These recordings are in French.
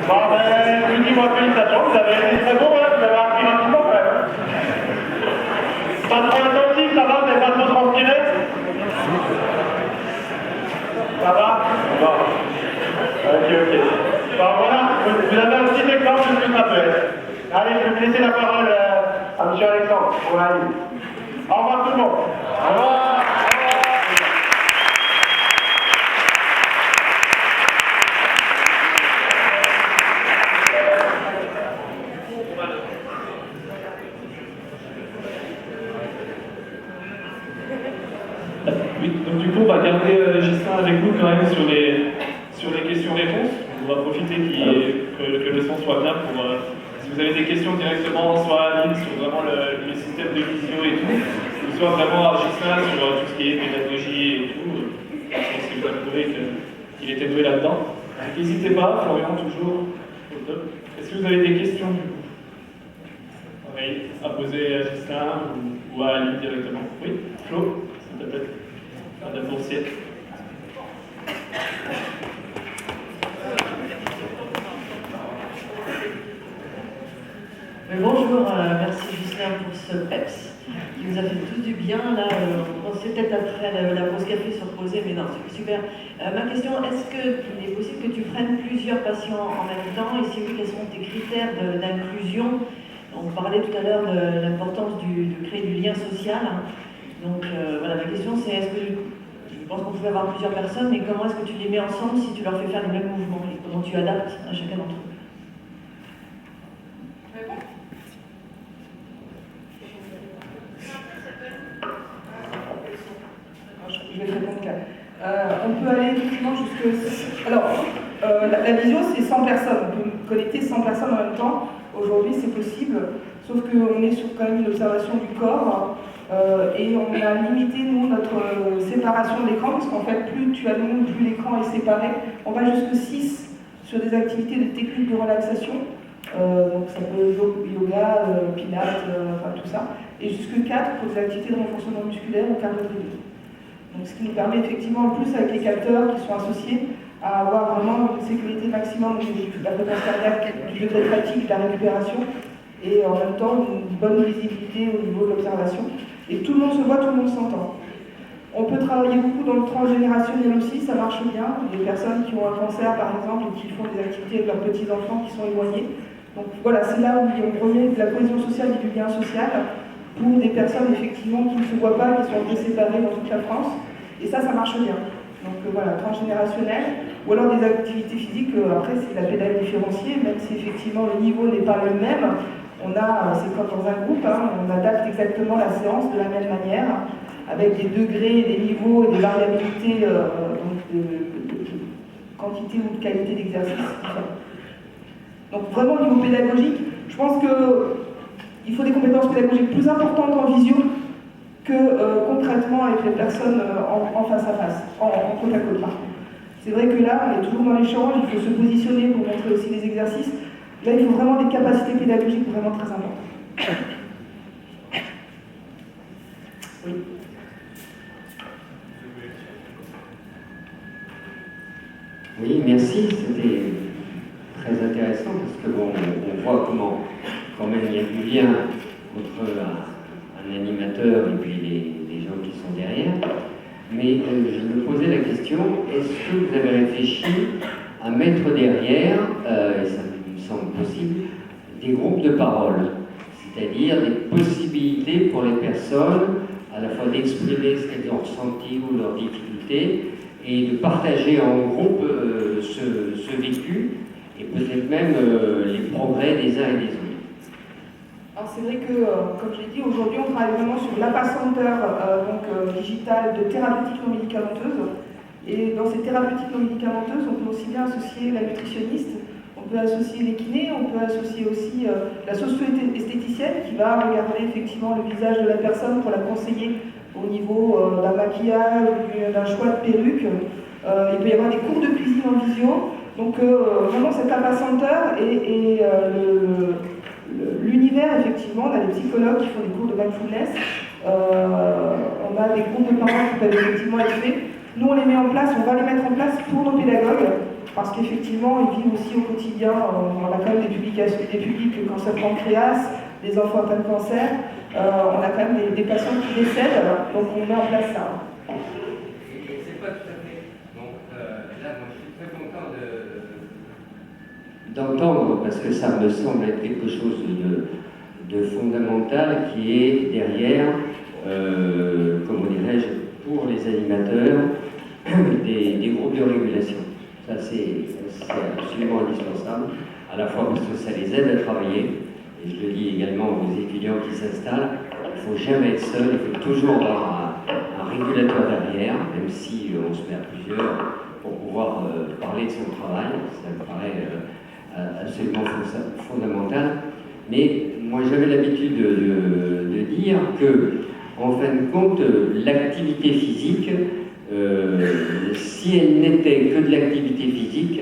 Bon, ben, dis-moi félicitations, vous avez été très beau, hein, vous avez appris rapidement quand même. Pas trop attentif, ça va, mais pas trop transpiré. Ça va? Bon. Ok. Bon, voilà, vous avez un petit exemple de ce que ça peut être. Allez, je vais vous laisser la parole à M. Alexandre pour la ligne. Au revoir tout le monde. Au revoir. Oui, donc du coup, on va garder Gislain avec nous quand même sur les questions-réponses. On va profiter que le son soit bien pour, si vous avez des questions directement, soit à ligne sur vraiment le système de visio et tout, ou soit vraiment à Gislain sur tout ce qui est pédagogie et tout. Je pense que vous avez trouvé qu'il était doué là-dedans. Donc n'hésitez pas, Florian toujours au top. Est-ce que vous avez des questions du coup? Pareil, à poser à Gislain ou à Aline directement. Oui, Flo, s'il te plaît. Madame Boursier. Bonjour, merci Gislain pour ce PEPS qui nous a fait tous du bien. Là, on pensait peut-être après la pause café se reposer, mais non, c'est super. Ma question, est-ce qu'il est possible que tu prennes plusieurs patients en même temps? Et si oui, quels sont tes critères d'inclusion? On parlait tout à l'heure de l'importance de créer du lien social. Donc voilà, ma question c'est, est-ce que je pense qu'on pouvait avoir plusieurs personnes, mais comment est-ce que tu les mets ensemble si tu leur fais faire les mêmes mouvements? Et comment tu adaptes à chacun d'entre eux? Je vais te répondre là. On peut aller effectivement jusque... Alors, la visio, c'est 100 personnes. On peut connecter 100 personnes en même temps. Aujourd'hui, c'est possible. Sauf qu'on est sur quand même une observation du corps. Et on a limité, nous, notre séparation de l'écran, parce qu'en fait, plus tu allonges, plus l'écran est séparé. On va jusque 6 sur des activités de technique de relaxation. Donc ça peut être yoga, pilates, enfin tout ça. Et jusque 4 pour des activités de renforcement musculaire ou cardio-training. Donc ce qui nous permet effectivement, en plus avec les capteurs qui sont associés, à avoir vraiment une sécurité maximum de la fréquence cardiaque, du degré de fatigue, de la récupération, et en même temps une bonne visibilité au niveau de l'observation. Et tout le monde se voit, tout le monde s'entend. On peut travailler beaucoup dans le transgénérationnel aussi, ça marche bien. Des personnes qui ont un cancer par exemple, et qui font des activités avec leurs petits-enfants qui sont éloignés. Donc voilà, c'est là où on remet de la cohésion sociale et du lien social pour des personnes effectivement qui ne se voient pas, qui sont un peu séparées dans toute la France. Et ça marche bien. Donc voilà, transgénérationnel, ou alors des activités physiques, après c'est la pédale différenciée, même si effectivement le niveau n'est pas le même, c'est comme dans un groupe, hein, on adapte exactement la séance de la même manière, avec des degrés, des niveaux et des variabilités donc de quantité ou de qualité d'exercice différents. Donc vraiment au niveau pédagogique, je pense qu'il faut des compétences pédagogiques plus importantes en visio que concrètement avec les personnes en face à face, en côte à côte. C'est vrai que là, on est toujours dans l'échange, il faut se positionner pour montrer aussi les exercices. Là, il faut vraiment des capacités pédagogiques vraiment très importantes. Oui. Oui, merci, c'était très intéressant parce que bon, on voit comment quand même il y a du lien entre un animateur et puis les gens qui sont derrière. Mais je me posais la question, est-ce que vous avez réfléchi à mettre derrière, et ça me semble possible, des groupes de parole, c'est-à-dire des possibilités pour les personnes à la fois d'exprimer ce qu'elles ont ressenti ou leurs difficultés et de partager en groupe ce vécu et peut-être même les progrès des uns et des autres. Alors c'est vrai que, comme je l'ai dit, aujourd'hui on travaille vraiment sur l'APA Center digital de thérapeutique non médicamenteuse. Et dans ces thérapeutiques non médicamenteuses, on peut aussi bien associer la nutritionniste, on peut associer les kinés, on peut associer aussi la socio-esthéticienne qui va regarder effectivement le visage de la personne pour la conseiller au niveau d'un maquillage ou d'un choix de perruque. Il peut y avoir des cours de cuisine en visio. Donc vraiment cet APA Center et l'univers, effectivement, on a des psychologues qui font des cours de mindfulness, on a des groupes de parents qui peuvent effectivement être faits. Nous, on les met en place, on va les mettre en place pour nos pédagogues parce qu'effectivement, ils vivent aussi au quotidien, on a quand même des publics cancer de pancréas, des enfants atteints de cancer, on a quand même des patients qui décèdent, donc on met en place ça. Et c'est pas tout à fait. Donc là, moi, je suis très content d'entendre, parce que ça me semble être quelque chose de fondamental qui est derrière, comment dirais-je, pour les animateurs, des groupes de régulation. Ça, c'est absolument indispensable, à la fois parce que ça les aide à travailler, et je le dis également aux étudiants qui s'installent, il ne faut jamais être seul, il faut toujours avoir un régulateur derrière, même si on se met à plusieurs pour pouvoir parler de son travail, ça me paraît absolument fondamental. Mais moi j'avais l'habitude de dire que, en fin de compte, l'activité physique, si elle n'était que de l'activité physique,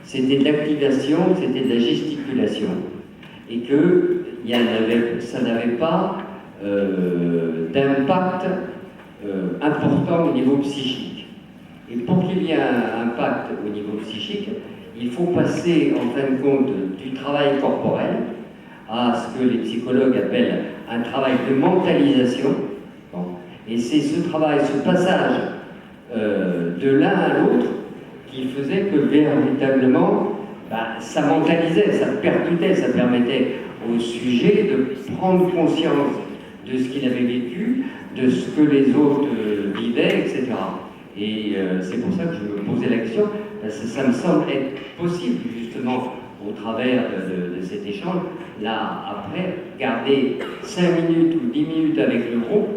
c'était de l'activation, c'était de la gesticulation. Et que ça n'avait pas d'impact important au niveau psychique. Et pour qu'il y ait un impact au niveau psychique, il faut passer, en fin de compte, du travail corporel à ce que les psychologues appellent un travail de mentalisation. Bon. Et c'est ce travail, ce passage de l'un à l'autre qui faisait que véritablement, ça mentalisait, ça percutait, ça permettait au sujet de prendre conscience de ce qu'il avait vécu, de ce que les autres vivaient, etc. Et c'est pour ça que je me posais la question, parce que ça me semble être possible, justement, au travers de cet échange, là, après, garder 5 minutes ou 10 minutes avec le groupe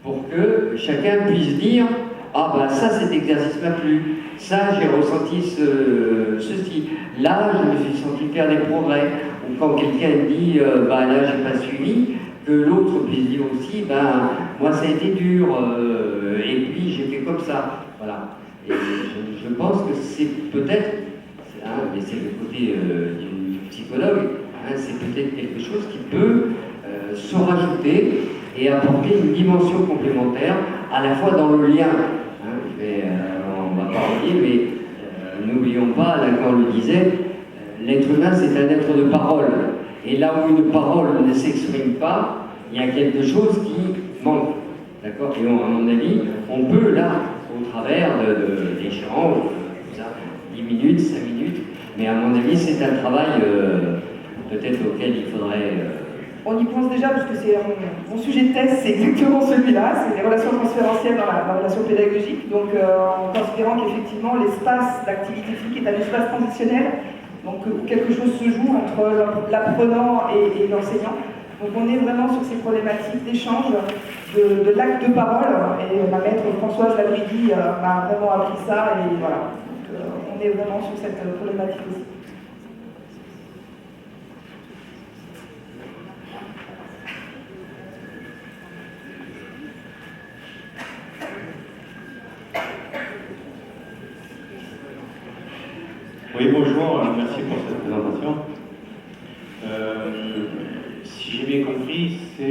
pour que chacun puisse dire « Ah ben ça, cet exercice m'a plu, ça, j'ai ressenti ceci, là, je me suis senti faire des progrès. » Ou quand quelqu'un dit « Bah là, j'ai pas suivi », que l'autre puisse dire aussi « Ben, moi, ça a été dur, et puis j'ai fait comme ça. » Voilà. Et je pense que c'est peut-être, mais c'est le côté du psychologue, c'est peut-être quelque chose qui peut se rajouter et apporter une dimension complémentaire, à la fois dans le lien. On va pas en dire, mais n'oublions pas, là, quand on le disait, l'être humain c'est un être de parole. Et là où une parole ne s'exprime pas, il y a quelque chose qui manque. D'accord ? Et à mon avis, on peut là, au travers d'échanges, 10 minutes, 5 minutes, mais à mon avis, c'est un travail peut-être auquel il faudrait... On y pense déjà parce que c'est mon sujet de thèse, c'est exactement celui-là, c'est les relations transférentielles dans la relation pédagogique. Donc en considérant qu'effectivement l'espace d'activité physique est un espace transitionnel, donc où quelque chose se joue entre l'apprenant et l'enseignant. Donc on est vraiment sur ces problématiques d'échange, de l'acte de parole, et ma maître Françoise Labridi m'a vraiment appris ça, et voilà. Donc on est vraiment sur cette problématique aussi. Oui, bonjour, merci pour cette présentation. Si j'ai bien compris, ce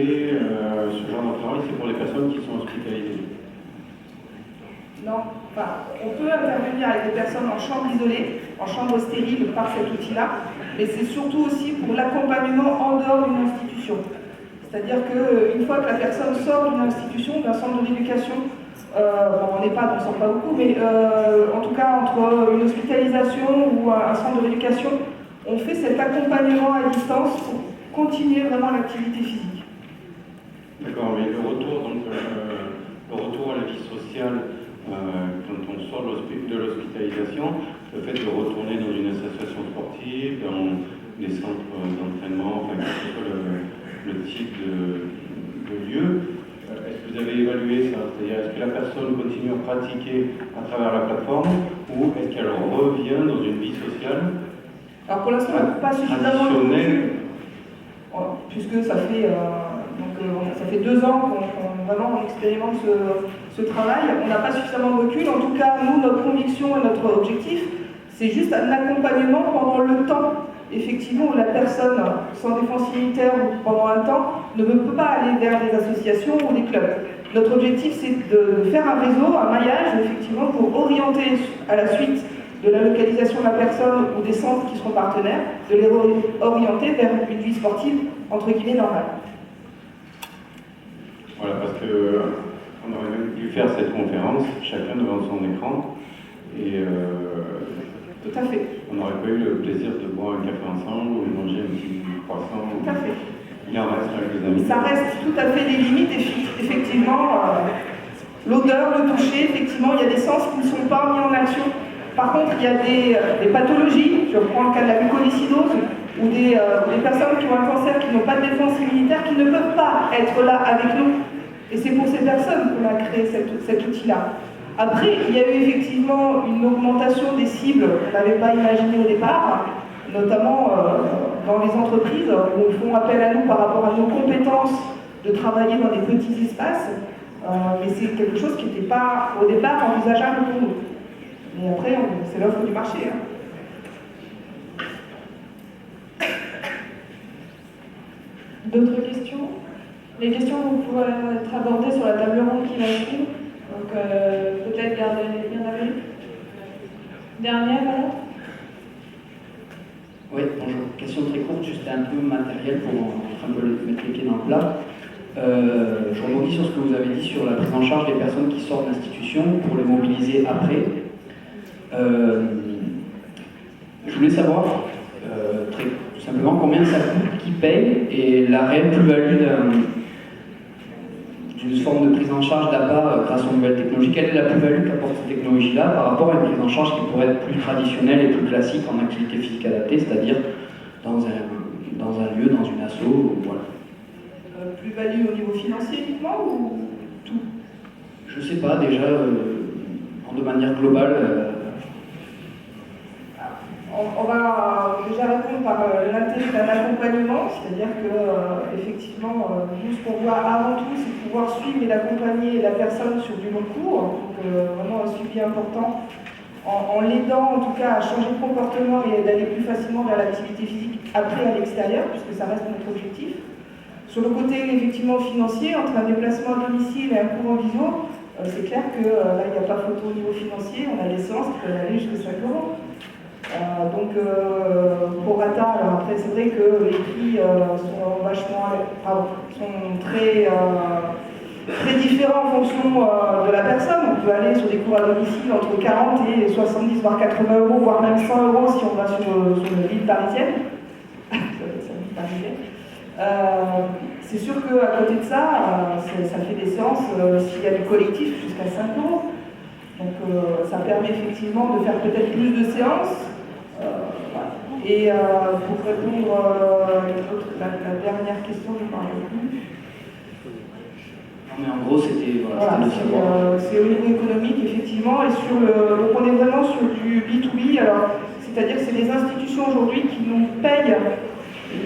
genre de travail, c'est pour les personnes qui sont hospitalisées. Non, enfin, on peut intervenir avec des personnes en chambre isolée, en chambre stérile par cet outil-là, mais c'est surtout aussi pour l'accompagnement en dehors d'une institution. C'est-à-dire qu'une fois que la personne sort d'une institution, d'un centre d'éducation, on n'est pas, on ne sort pas beaucoup, mais en tout cas entre une hospitalisation ou un centre de rééducation, on fait cet accompagnement à distance pour continuer vraiment l'activité physique. D'accord, mais le retour à la vie sociale, quand on sort de l'hospitalisation, le fait de retourner dans une association sportive, dans des centres d'entraînement, enfin, quel que soit le type de lieu, est-ce que vous avez évalué ça? C'est-à-dire, est-ce que la personne continue à pratiquer à travers la plateforme ou est-ce qu'elle revient dans une vie sociale? Alors pour l'instant, on n'a pas suffisamment de recul, puisque ça fait, ça fait 2 ans qu'on expérimente ce travail. On n'a pas suffisamment de recul. En tout cas, nous, notre conviction et notre objectif, c'est juste un accompagnement pendant le temps, effectivement, où la personne sans défense immunitaire pendant un temps ne peut pas aller vers des associations ou des clubs. Notre objectif, c'est de faire un réseau, un maillage, effectivement, pour orienter à la suite de la localisation de la personne ou des centres qui seront partenaires, de les orienter vers une vie sportive entre guillemets normale. Voilà, parce qu'on aurait même pu faire cette conférence, chacun devant son écran, et Tout à fait. on n'aurait pas eu le plaisir de boire un café ensemble ou de manger un petit croissant. Tout à fait. Il en reste quelques amis. Ça reste tout à fait des limites, effectivement. L'odeur, le toucher, effectivement, il y a des sens qui ne sont pas mis en action. Par contre, il y a des pathologies, je reprends le cas de la mucoviscidose, ou des personnes qui ont un cancer qui n'ont pas de défense immunitaire, qui ne peuvent pas être là avec nous. Et c'est pour ces personnes qu'on a créé cet outil-là. Après, il y a eu effectivement une augmentation des cibles qu'on n'avait pas imaginées au départ, notamment dans les entreprises où ils font appel à nous par rapport à nos compétences de travailler dans des petits espaces. Mais c'est quelque chose qui n'était pas au départ envisageable pour nous. Mais après, c'est l'offre du marché. D'autres questions? Les questions vont pouvoir être abordées sur la table ronde qui va suivre. Donc peut-être garder il y en avait une. Dernière, voilà. Oui, bonjour. Question très courte, juste un peu matérielle pour un peu mettre les pieds dans le plat. Je rebondis sur ce que vous avez dit sur la prise en charge des personnes qui sortent de l'institution pour les mobiliser après. Je voulais savoir très tout simplement combien ça coûte, qui paye et la réelle plus-value d'une forme de prise en charge d'APA grâce aux nouvelles technologies. Quelle est la plus-value qu'apporte cette technologie-là par rapport à une prise en charge qui pourrait être plus traditionnelle et plus classique en activité physique adaptée, c'est-à-dire dans un lieu, dans une asso, voilà. Plus-value au niveau financier uniquement ou tout? Je sais pas, déjà, de manière globale. On va déjà répondre par l'intérêt d'un accompagnement, c'est-à-dire que effectivement, nous ce qu'on voit avant tout, c'est de pouvoir suivre et d'accompagner la personne sur du long cours, donc vraiment un suivi important, en l'aidant en tout cas à changer de comportement et d'aller plus facilement vers l'activité physique après à l'extérieur, puisque ça reste notre objectif. Sur le côté effectivement financier, entre un déplacement à domicile et un cours en visio, c'est clair que là il n'y a pas photo au niveau financier, on a des séances qui peuvent aller jusqu'à 5 €. Donc pour Rata, alors après c'est vrai que les prix sont très différents en fonction de la personne. On peut aller sur des cours à domicile entre 40 et 70 voire 80 €, voire même 100 € si on va sur une ville parisienne. C'est sûr qu'à côté de ça, ça fait des séances, s'il y a du collectif, jusqu'à 5 €. Donc ça permet effectivement de faire peut-être plus de séances. Voilà. Et pour répondre à la dernière question, je ne parle plus. Mais en gros, c'était Voilà, c'est au niveau économique, effectivement, et donc on est vraiment sur du B2B, c'est-à-dire que c'est des institutions aujourd'hui qui nous payent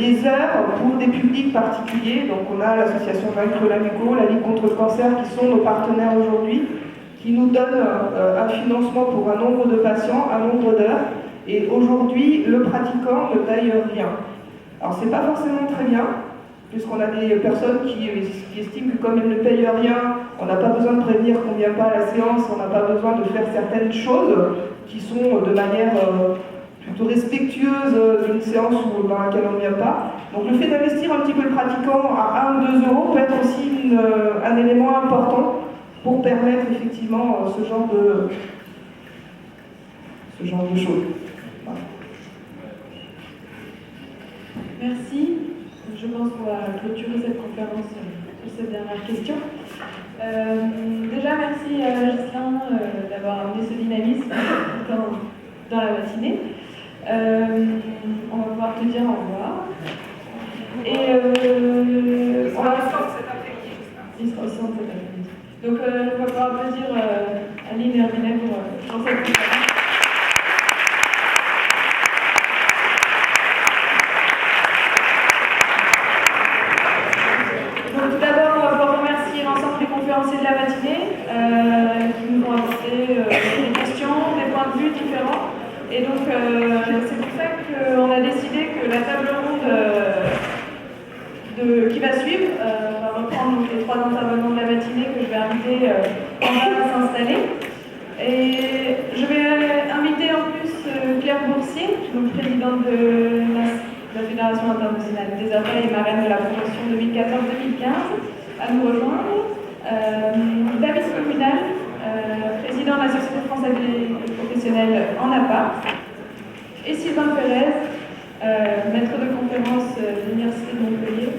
les heures pour des publics particuliers. Donc on a l'association Vaincre l'Amico, la Ligue contre le cancer, qui sont nos partenaires aujourd'hui, qui nous donnent un financement pour un nombre de patients, un nombre d'heures. Et aujourd'hui, le pratiquant ne paye rien. Alors c'est pas forcément très bien, puisqu'on a des personnes qui estiment que comme elles ne payent rien, on n'a pas besoin de prévenir qu'on ne vient pas à la séance, on n'a pas besoin de faire certaines choses qui sont de manière plutôt respectueuse d'une séance dans laquelle on ne vient pas. Donc le fait d'investir un petit peu le pratiquant à 1 ou 2 € peut être aussi un élément important pour permettre effectivement ce genre de choses. Voilà. Merci. Je pense qu'on va clôturer cette conférence sur cette dernière question. Déjà, merci Ghislain d'avoir amené ce dynamisme dans la matinée. On va pouvoir te dire au revoir. Et on va cet après-midi. Il sera au centre cet après-midi. Donc on va pouvoir applaudir Aline et Herminet pour cette conférence. Donc tout d'abord, on va pouvoir remercier l'ensemble des conférenciers de la matinée qui nous ont apporté des questions, des points de vue différents. Et donc c'est pour ça qu'on a décidé que la table ronde qui va suivre va reprendre les 3 intervenants de la matinée que je vais inviter en bas à s'installer. Et je vais inviter en plus Claire Boursier, donc présidente de la Fédération internationale des abeilles et marraine de la promotion 2014-2015, à nous rejoindre. David Communal, président de la Société française des professionnels en APA. Et Sylvain Pérez, maître de conférence de l'Université de Montpellier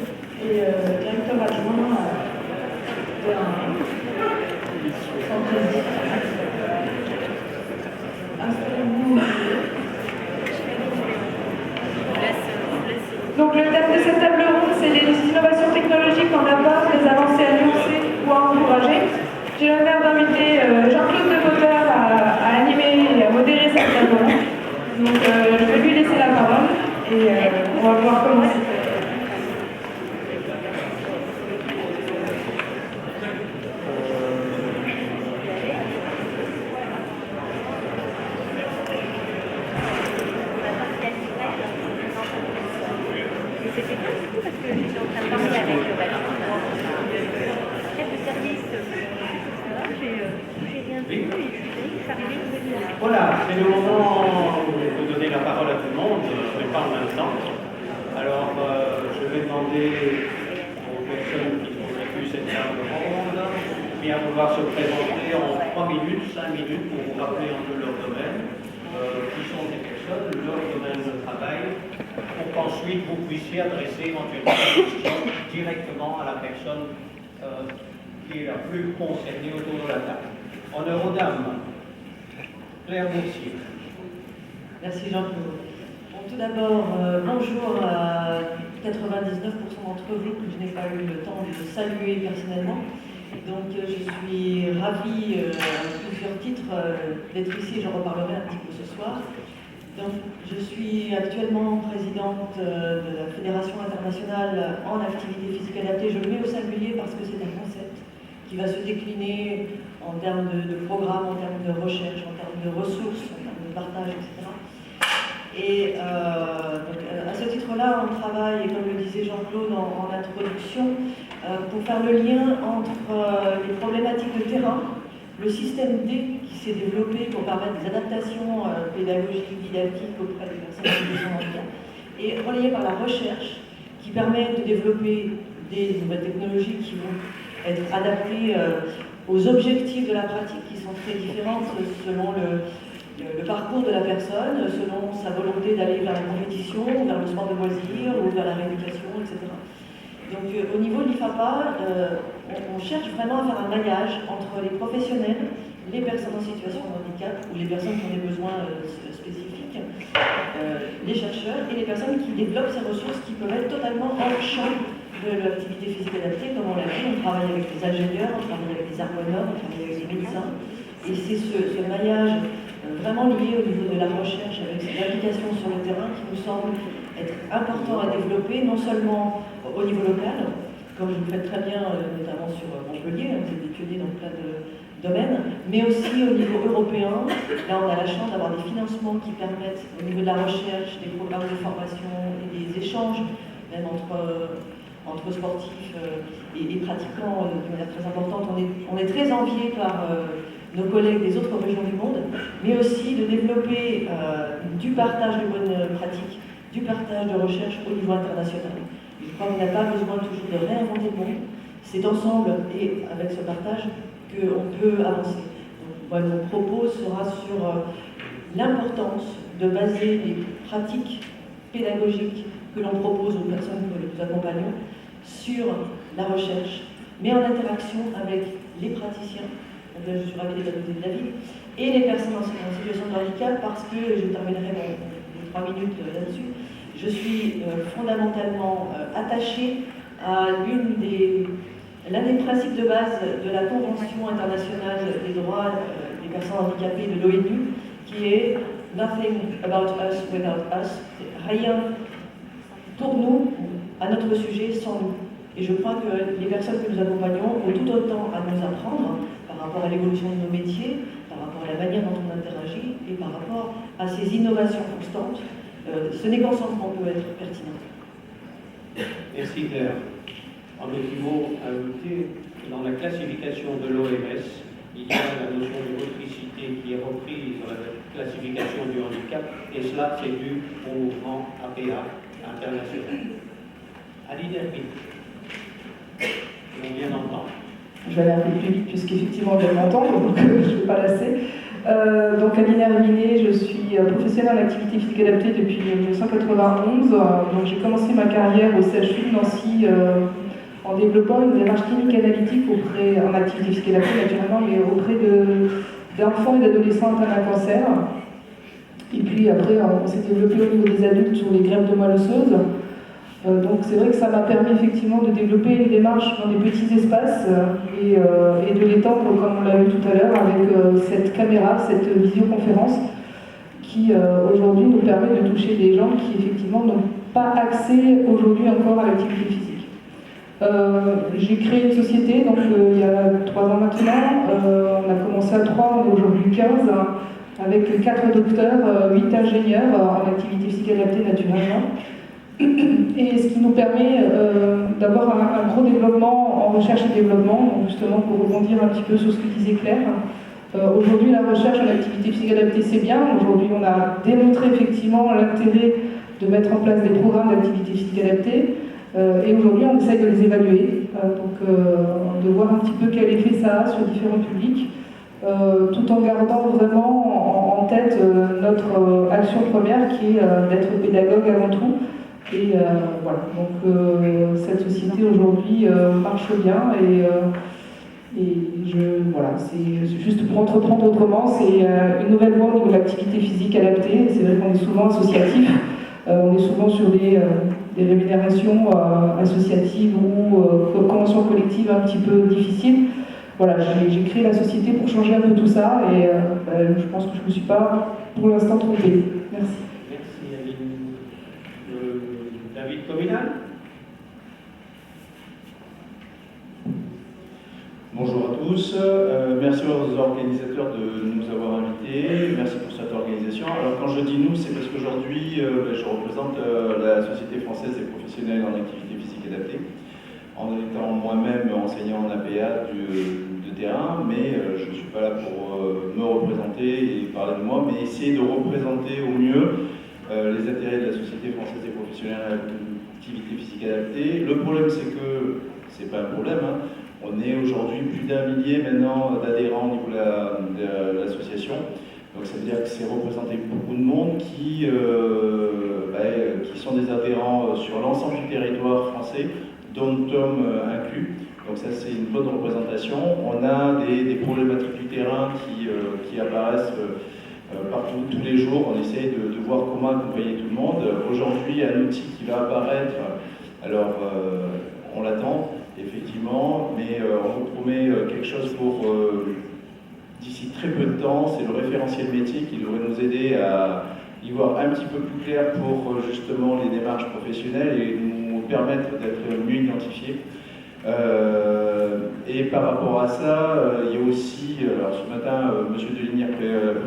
et directeur adjoint d'un centre. Installez-vous. Donc le thème de cette table ronde, c'est les innovations technologiques en APA, les avancées à nuancer ou à encourager. J'ai l'honneur d'inviter Jean-Claude Decotter à animer et à modérer cette table ronde. Donc je vais lui laisser la parole et on va pouvoir commencer. Voilà, c'est le moment de donner la parole à tout le monde, mais pas en même temps. Alors, je vais demander aux personnes qui constituent cette table ronde à vouloir se présenter en 3 minutes, 5 minutes pour vous rappeler un peu leur domaine, qui sont ces personnes, leur domaine de travail, pour qu'ensuite vous puissiez adresser éventuellement des questions directement à la personne qui est la plus concernée autour de la table. Honneur aux dames. Claire Boursier. Merci Jean-Claude. Bon, tout d'abord, bonjour à 99% d'entre vous que je n'ai pas eu le temps de saluer personnellement. Donc je suis ravie à plusieurs titres d'être ici, j'en reparlerai un petit peu ce soir. Donc je suis actuellement présidente de la Fédération internationale en activité physique adaptée. Je le mets au singulier parce que c'est un concept qui va se décliner en termes de programmes, en termes de recherche, en termes de ressources, en termes de partage, etc. Et donc, à ce titre-là, on travaille, et comme le disait Jean-Claude en introduction, pour faire le lien entre les problématiques de terrain, le système D qui s'est développé pour permettre des adaptations pédagogiques, didactiques auprès des personnes en situation de handicap, et relayé par la recherche qui permet de développer des nouvelles technologies qui vont être adaptées aux objectifs de la pratique qui sont très différentes selon le parcours de la personne, selon sa volonté d'aller vers la compétition, vers le sport de loisir, ou vers la rééducation, etc. Donc au niveau de l'IFAPA, on cherche vraiment à faire un maillage entre les professionnels, les personnes en situation de handicap, ou les personnes qui ont des besoins spécifiques, les chercheurs, et les personnes qui développent ces ressources qui peuvent être totalement hors champ de l'activité physique adaptée. Comme on l'a dit, on travaille avec les ingénieurs, on travaille avec les ergonomes, on travaille avec les médecins. Et c'est ce maillage vraiment lié au niveau de la recherche avec ces applications sur le terrain qui nous semble être important à développer, non seulement au niveau local, comme vous le faites très bien, notamment sur Montpellier, vous êtes des pionniers dans plein de domaines, mais aussi au niveau européen. Là, on a la chance d'avoir des financements qui permettent, au niveau de la recherche, des programmes de formation et des échanges, même entre sportifs et pratiquants de manière très importante. On est très enviés par nos collègues des autres régions du monde, mais aussi de développer du partage de bonnes pratiques, du partage de recherche au niveau international. Je crois qu'on n'a pas besoin toujours de réinventer le monde. C'est ensemble et avec ce partage qu'on peut avancer. Donc, moi, mon propos sera sur l'importance de baser les pratiques pédagogiques que l'on propose aux personnes que nous accompagnons sur la recherche, mais en interaction avec les praticiens. Donc là, je suis ravie d'être à côté de David, et les personnes en situation de handicap, parce que, je terminerai mes 3 minutes là-dessus, je suis fondamentalement attachée à l'un des principes de base de la Convention internationale des droits des personnes handicapées de l'ONU, qui est « Nothing about us without us », rien pour nous, à notre sujet, sans nous. Et je crois que les personnes que nous accompagnons ont tout autant à nous apprendre par rapport à l'évolution de nos métiers, par rapport à la manière dont on interagit et par rapport à ces innovations constantes. Ce n'est qu'ensemble qu'on peut être pertinent. Merci Claire. En équivaut à ajouter que dans la classification de l'OMS, il y a la notion de motricité activité qui est reprise dans la classification du handicap, et cela c'est dû au mouvement APA international. Ali Derby, on vient d'entendre. Je vais aller un peu plus vite puisqu'effectivement on vient de m'entendre, donc je ne vais pas lasser. Donc Aline Herminé, je suis professionnelle en activité physique adaptée depuis 1991. Donc j'ai commencé ma carrière au CHU de Nancy en développant une démarche clinique analytique en activité physique adaptée naturellement, mais auprès d'enfants et d'adolescents atteints d'un cancer. Et puis après on s'est développé au niveau des adultes sur les greffes de moelle osseuse. Donc c'est vrai que ça m'a permis effectivement de développer une démarche dans des petits espaces et de l'étendre comme on l'a vu tout à l'heure avec cette caméra, cette visioconférence qui aujourd'hui nous permet de toucher des gens qui effectivement n'ont pas accès aujourd'hui encore à l'activité physique. J'ai créé une société donc il y a 3 ans maintenant, on a commencé à 3, on est aujourd'hui 15 avec 4 docteurs, 8 ingénieurs en activité physique adaptée naturellement. Et ce qui nous permet d'avoir un gros développement en recherche et développement, donc justement pour rebondir un petit peu sur ce que disait Claire. Aujourd'hui, la recherche en activité physique adaptée, c'est bien. Aujourd'hui, on a démontré effectivement l'intérêt de mettre en place des programmes d'activité physique adaptée. Et aujourd'hui, on essaye de les évaluer, de voir un petit peu quel effet ça a sur différents publics, tout en gardant vraiment en tête notre action première qui est d'être pédagogue avant tout. Et voilà, donc cette société aujourd'hui marche bien voilà, c'est juste pour entreprendre autrement, c'est une nouvelle voie au niveau de l'activité physique adaptée. C'est vrai qu'on est souvent associatif, on est souvent sur des rémunérations associatives ou conventions collectives un petit peu difficiles. Voilà, j'ai créé la société pour changer un peu tout ça et je pense que je ne me suis pas pour l'instant trompée. Merci. David Cominal. Bonjour à tous, merci aux organisateurs de nous avoir invités, merci pour cette organisation. Alors quand je dis nous, c'est parce qu'aujourd'hui je représente la Société française des professionnels en activité physique adaptée, en étant moi-même enseignant en APA de terrain, mais je ne suis pas là pour me représenter et parler de moi, mais essayer de représenter au mieux les intérêts de la Société française des professionnels en activité physique adaptée. Le problème, c'est que, c'est pas un problème, hein, on est aujourd'hui plus d'1 millier maintenant d'adhérents au niveau de l'association. Donc ça veut dire que c'est représenté beaucoup de monde qui sont des adhérents sur l'ensemble du territoire français, dont Tom inclus. Donc ça c'est une bonne représentation. On a des problématiques du terrain qui apparaissent partout, tous les jours. On essaie de voir comment accompagner tout le monde. Aujourd'hui, un outil qui va apparaître, alors on l'attend effectivement, mais on vous promet quelque chose pour d'ici très peu de temps. C'est le référentiel métier qui devrait nous aider à y voir un petit peu plus clair pour justement les démarches professionnelles et nous permettre d'être mieux identifiés. Et par rapport à ça, il y a aussi, alors ce matin, M. Deligny a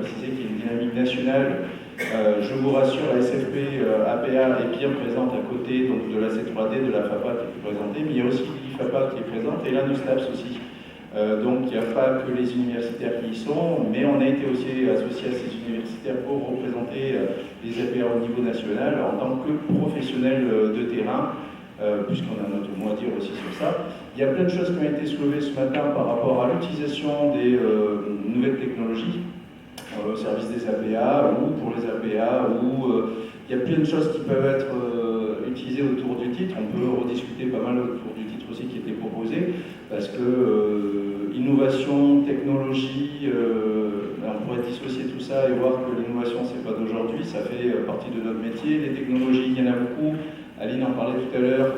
précisé qu'il y a une dynamique nationale. Je vous rassure, la SFP APA est bien présente à côté donc, de la C3D, de la FAPA qui est présentée, mais il y a aussi l'IFAPA qui est présente et l'ANOSTAPS aussi. Donc il n'y a pas que les universitaires qui y sont, mais on a été aussi associé à ces universitaires pour représenter les APA au niveau national en tant que professionnels de terrain. Puisqu'on a notre mot à dire aussi sur ça. Il y a plein de choses qui ont été soulevées ce matin par rapport à l'utilisation des nouvelles technologies au service des APA ou pour les APA, ou il y a plein de choses qui peuvent être utilisées autour du titre. On peut rediscuter pas mal autour du titre aussi qui était proposé, parce que innovation, technologie, on pourrait dissocier tout ça et voir que l'innovation c'est pas d'aujourd'hui, ça fait partie de notre métier. Les technologies, il y en a beaucoup. Aline en parlait tout à l'heure,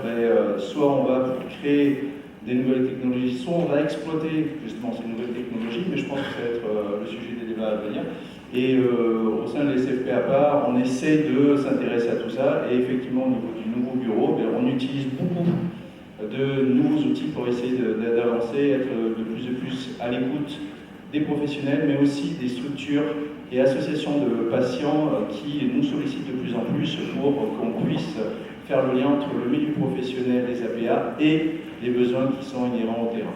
soit on va créer des nouvelles technologies, soit on va exploiter justement ces nouvelles technologies, mais je pense que ça va être le sujet des débats à venir. Et au sein de l'SFP à part, on essaie de s'intéresser à tout ça, et effectivement au niveau du nouveau bureau, on utilise beaucoup de nouveaux outils pour essayer d'avancer, être de plus à l'écoute des professionnels, mais aussi des structures et associations de patients qui nous sollicitent de plus en plus pour qu'on puisse faire le lien entre le milieu professionnel des APA et les besoins qui sont inhérents au terrain.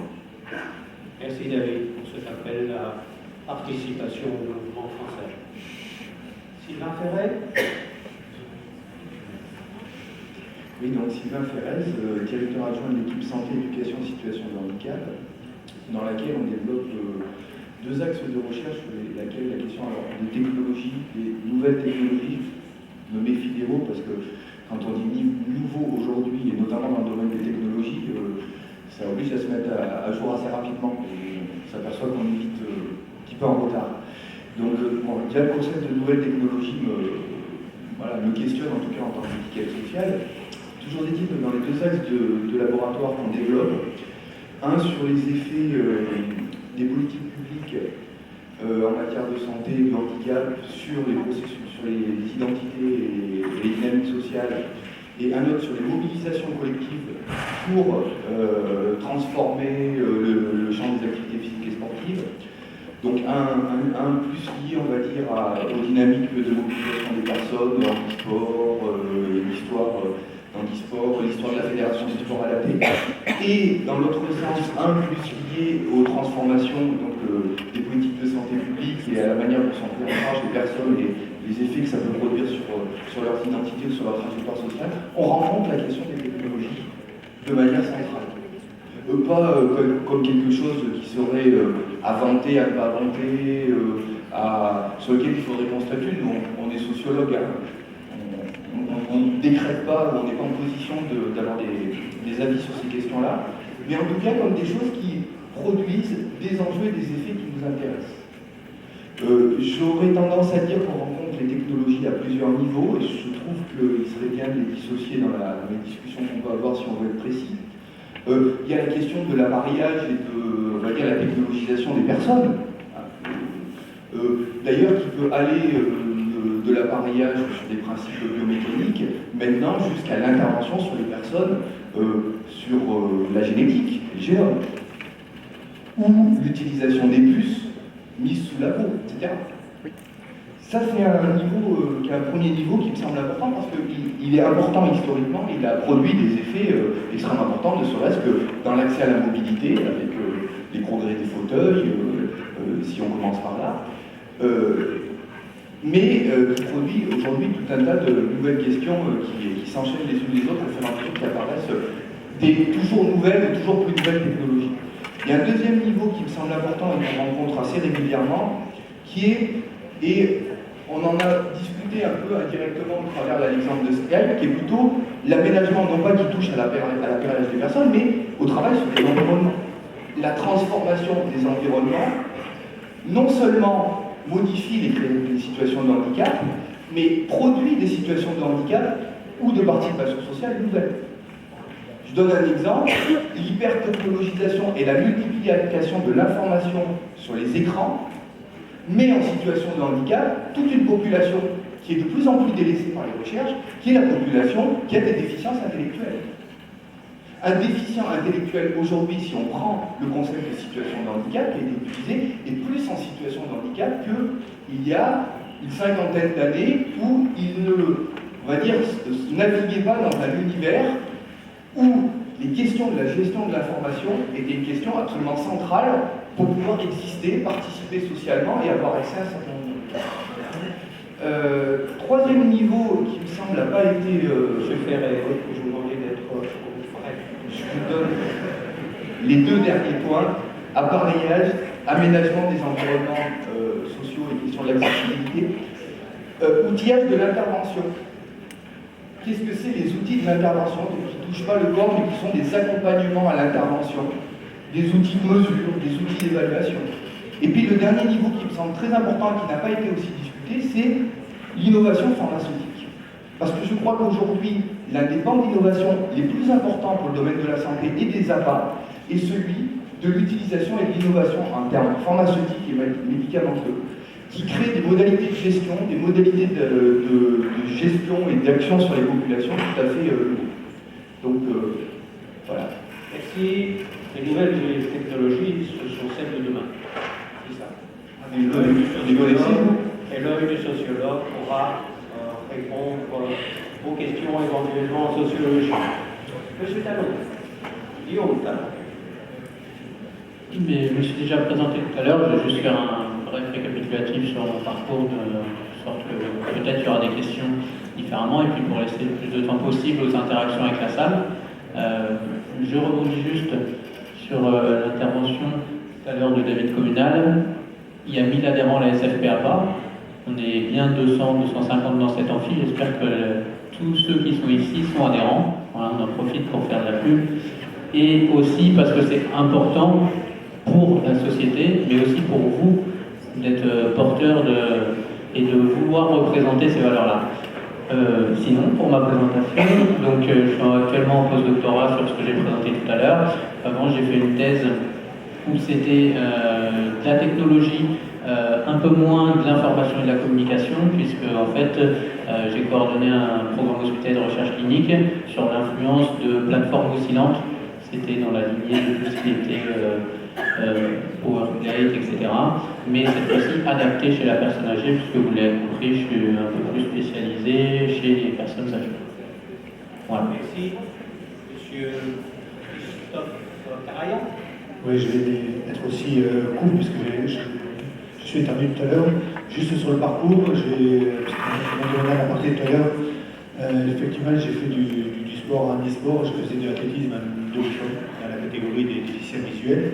Merci David pour cet appel à participation au mouvement français. Sylvain Ferret. Oui, donc Sylvain Ferrez, directeur adjoint de l'équipe santé, éducation, situation de handicap, dans laquelle on développe deux axes de recherche sur laquelle la question des technologies, des nouvelles technologies, je me méfie des mots parce que quand on dit nouveau aujourd'hui, et notamment dans le domaine des technologies, ça oblige à se mettre à jour assez rapidement. Et on s'aperçoit qu'on est vite un petit peu en retard. Donc, déjà le concept de nouvelles technologies me questionne, en tout cas en tant qu'étiquette sociale. Toujours est-il que dans les deux axes de laboratoire qu'on développe, un sur les effets des politiques publiques en matière de santé, de handicap, sur les processus, sur les identités et les dynamiques sociales, et un autre sur les mobilisations collectives pour transformer le champ des activités physiques et sportives. Donc un plus lié, on va dire, aux dynamiques de mobilisation des personnes, handisport, l'histoire d'handisport, l'histoire de la fédération du sport adapté, et dans l'autre sens, un plus lié aux transformations des politiques de santé publique et à la manière dont sont prises en charge les personnes et les effets que ça peut produire sur leurs identités ou sur leur trajectoire sociale. On rencontre la question des technologies de manière centrale. Pas comme quelque chose qui serait à vanter, à ne pas vanter, sur lequel il faudrait qu'on statue. Nous, on est sociologue, hein. On ne décrète pas, on n'est pas en position d'avoir des avis sur ces questions-là, mais en tout cas comme des choses qui produisent des enjeux et des effets qui nous intéressent. J'aurais tendance à dire qu'on rencontre les technologies à plusieurs niveaux, et je trouve qu'il serait bien de les dissocier dans les discussions qu'on peut avoir si on veut être précis. Il y a la question de l'appareillage et on va dire, la technologisation des personnes. D'ailleurs, qui peut aller de l'appareillage sur des principes biomécaniques, maintenant jusqu'à l'intervention sur les personnes, sur la génétique, le génome, ou l'utilisation des puces mises sous la peau, etc. Ça, c'est un niveau qui est un premier niveau qui me semble important parce qu'il est important historiquement, il a produit des effets extrêmement importants, ne serait-ce que dans l'accès à la mobilité, avec les progrès des fauteuils, si on commence par là, mais qui produit aujourd'hui tout un tas de nouvelles questions qui s'enchaînent les unes les autres au fur et à mesure qu'apparaissent des toujours nouvelles et toujours plus nouvelles technologies. Il y a un deuxième niveau qui me semble important et qu'on rencontre assez régulièrement, qui est, et on en a discuté un peu indirectement à travers l'exemple de Skype, qui est plutôt l'aménagement, non pas qui touche à l'appareillage des personnes, mais au travail sur les environnements. La transformation des environnements, non seulement modifie les situations de handicap, mais produit des situations de handicap ou de participation sociale nouvelles. Je donne un exemple, l'hypertechnologisation et la multiplication de l'information sur les écrans met en situation de handicap toute une population qui est de plus en plus délaissée par les recherches, qui est la population qui a des déficiences intellectuelles. Un déficient intellectuel aujourd'hui, si on prend le concept de situation de handicap qui a été utilisé, est plus en situation de handicap qu'il y a une cinquantaine d'années où il ne, on va dire, naviguait pas dans un univers où les questions de la gestion de l'information étaient une question absolument centrale pour pouvoir exister, participer socialement et avoir accès à un certain nombre de choses. Troisième niveau qui me semble n'a pas été... Je vous demandais d'être correct. Je vous donne les deux derniers points, appareillage, aménagement des environnements sociaux et question de l'accessibilité, outillage de l'intervention. Qu'est-ce que c'est les outils de l'intervention qui ne touchent pas le corps mais qui sont des accompagnements à l'intervention, des outils de mesure, des outils d'évaluation. Et puis le dernier niveau qui me semble très important et qui n'a pas été aussi discuté, c'est l'innovation pharmaceutique. Parce que je crois qu'aujourd'hui, l'un des pans d'innovation les plus importants pour le domaine de la santé et des APA est celui de l'utilisation et de l'innovation en termes pharmaceutiques et médicamenteux, qui crée des modalités de gestion, des modalités de gestion et d'action sur les populations tout à fait nouveaux. Donc, voilà. Merci. Les nouvelles technologies, ce sont celles de demain. C'est ça. Les connaissez, vous ? Et l'œil du sociologue pourra répondre aux questions éventuellement en sociologie. Monsieur Talon. Guillaume Talon. Mais je me suis déjà présenté tout à l'heure, je vais juste faire un bref récapitulatif sur mon parcours, de sorte que peut-être il y aura des questions différemment, et puis pour laisser le plus de temps possible aux interactions avec la salle. Je rebondis juste sur l'intervention tout à l'heure de David Communal. Il y a 1000 adhérents à la SFPAPA. On est bien 200, 250 dans cet amphi. J'espère que tous ceux qui sont ici sont adhérents. Voilà, on en profite pour faire de la pub. Et aussi parce que c'est important pour la société, mais aussi pour vous, d'être porteur et de vouloir représenter ces valeurs-là. Sinon, pour ma présentation, donc, je suis actuellement en post-doctorat sur ce que j'ai présenté tout à l'heure. Avant, j'ai fait une thèse où c'était de la technologie, un peu moins de l'information et de la communication, puisque en fait, j'ai coordonné un programme hospitalier de recherche clinique sur l'influence de plateformes oscillantes. C'était dans la lignée de tout ce qui était PowerPlate, etc. Mais cette fois-ci adapté chez la personne âgée, puisque vous l'avez compris, je suis un peu plus spécialisé chez les personnes âgées. Voilà. Merci. Monsieur Christophe Carayan. Oui, je vais être aussi court, puisque je suis intervenu tout à l'heure. Juste sur le parcours, on a apporté tout à l'heure. Effectivement, j'ai fait du sport en e-sport, je faisais de l'athlétisme en demi-fond, dans la catégorie des déficients visuels.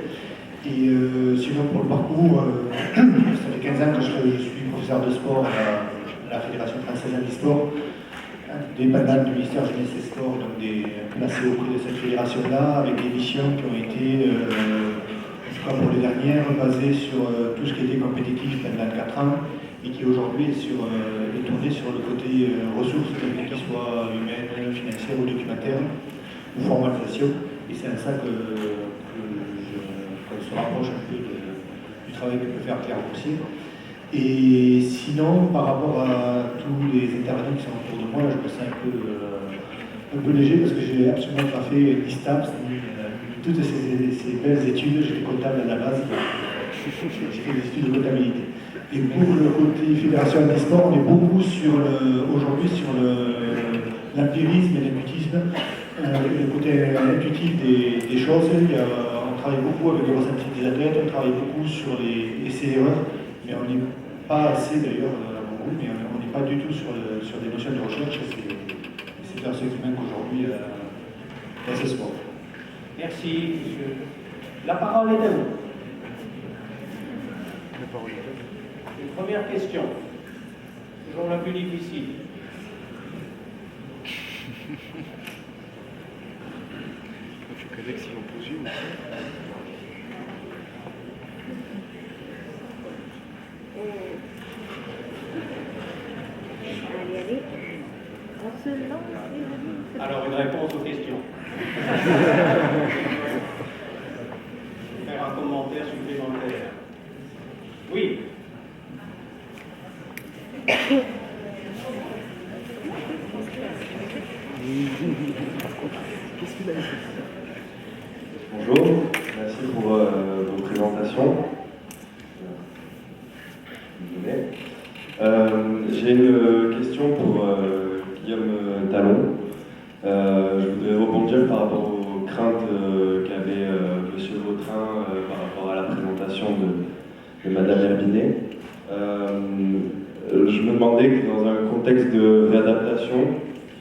Et sinon, pour le parcours, ça fait 15 ans que je suis professeur de sport à la Fédération française d'e-sport, dépendant du ministère Jeunesse et Sport, donc placé auprès de cette fédération-là, avec des missions qui ont été, en tout cas pour les dernières, basées sur tout ce qui était compétitif pendant 4 ans, et qui aujourd'hui est tourné sur le côté ressources, qu'elles soient humaines, financières ou documentaires, ou formalisation. Et c'est à ça qu'on se rapproche un peu du travail que peut faire Claire Boursier. Et sinon, par rapport à tous les intervenants qui sont autour de moi, je me sens un peu léger parce que j'ai absolument pas fait l'ISTAPS, toutes ces belles études. J'étais comptable à la base, j'ai fait des études de comptabilité. Et pour le côté fédération des sports, on est beaucoup aujourd'hui sur l'empirisme et l'intuitisme, le côté intuitif des choses. On travaille beaucoup avec le ressenti des athlètes, on travaille beaucoup sur les essais-erreurs, mais on n'est pas assez d'ailleurs à mon groupe, mais on n'est pas du tout sur des notions de recherche. C'est un segment qu'aujourd'hui dans ce sport. Merci, monsieur. La parole est à vous. Une première question, toujours la plus difficile. Alors, une réponse aux questions. Faire un commentaire supplémentaire. Oui. Bonjour, merci pour vos présentations. J'ai une question pour Guillaume Talon. Je voudrais rebondir par rapport aux craintes qu'avait M. Vautrin par rapport à la présentation de Mme Herbinet. Je me demandais que dans un contexte de réadaptation,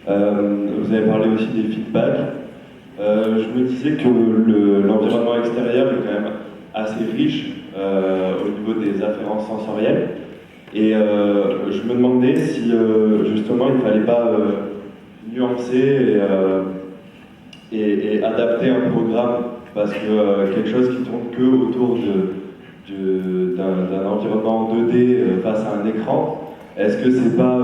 vous avez parlé aussi des feedbacks. Je me disais que l'environnement extérieur est quand même assez riche au niveau des afférences sensorielles. Et je me demandais si justement il ne fallait pas nuancer et adapter un programme, parce que quelque chose qui tourne que autour d'un environnement 2D face à un écran, est-ce que c'est pas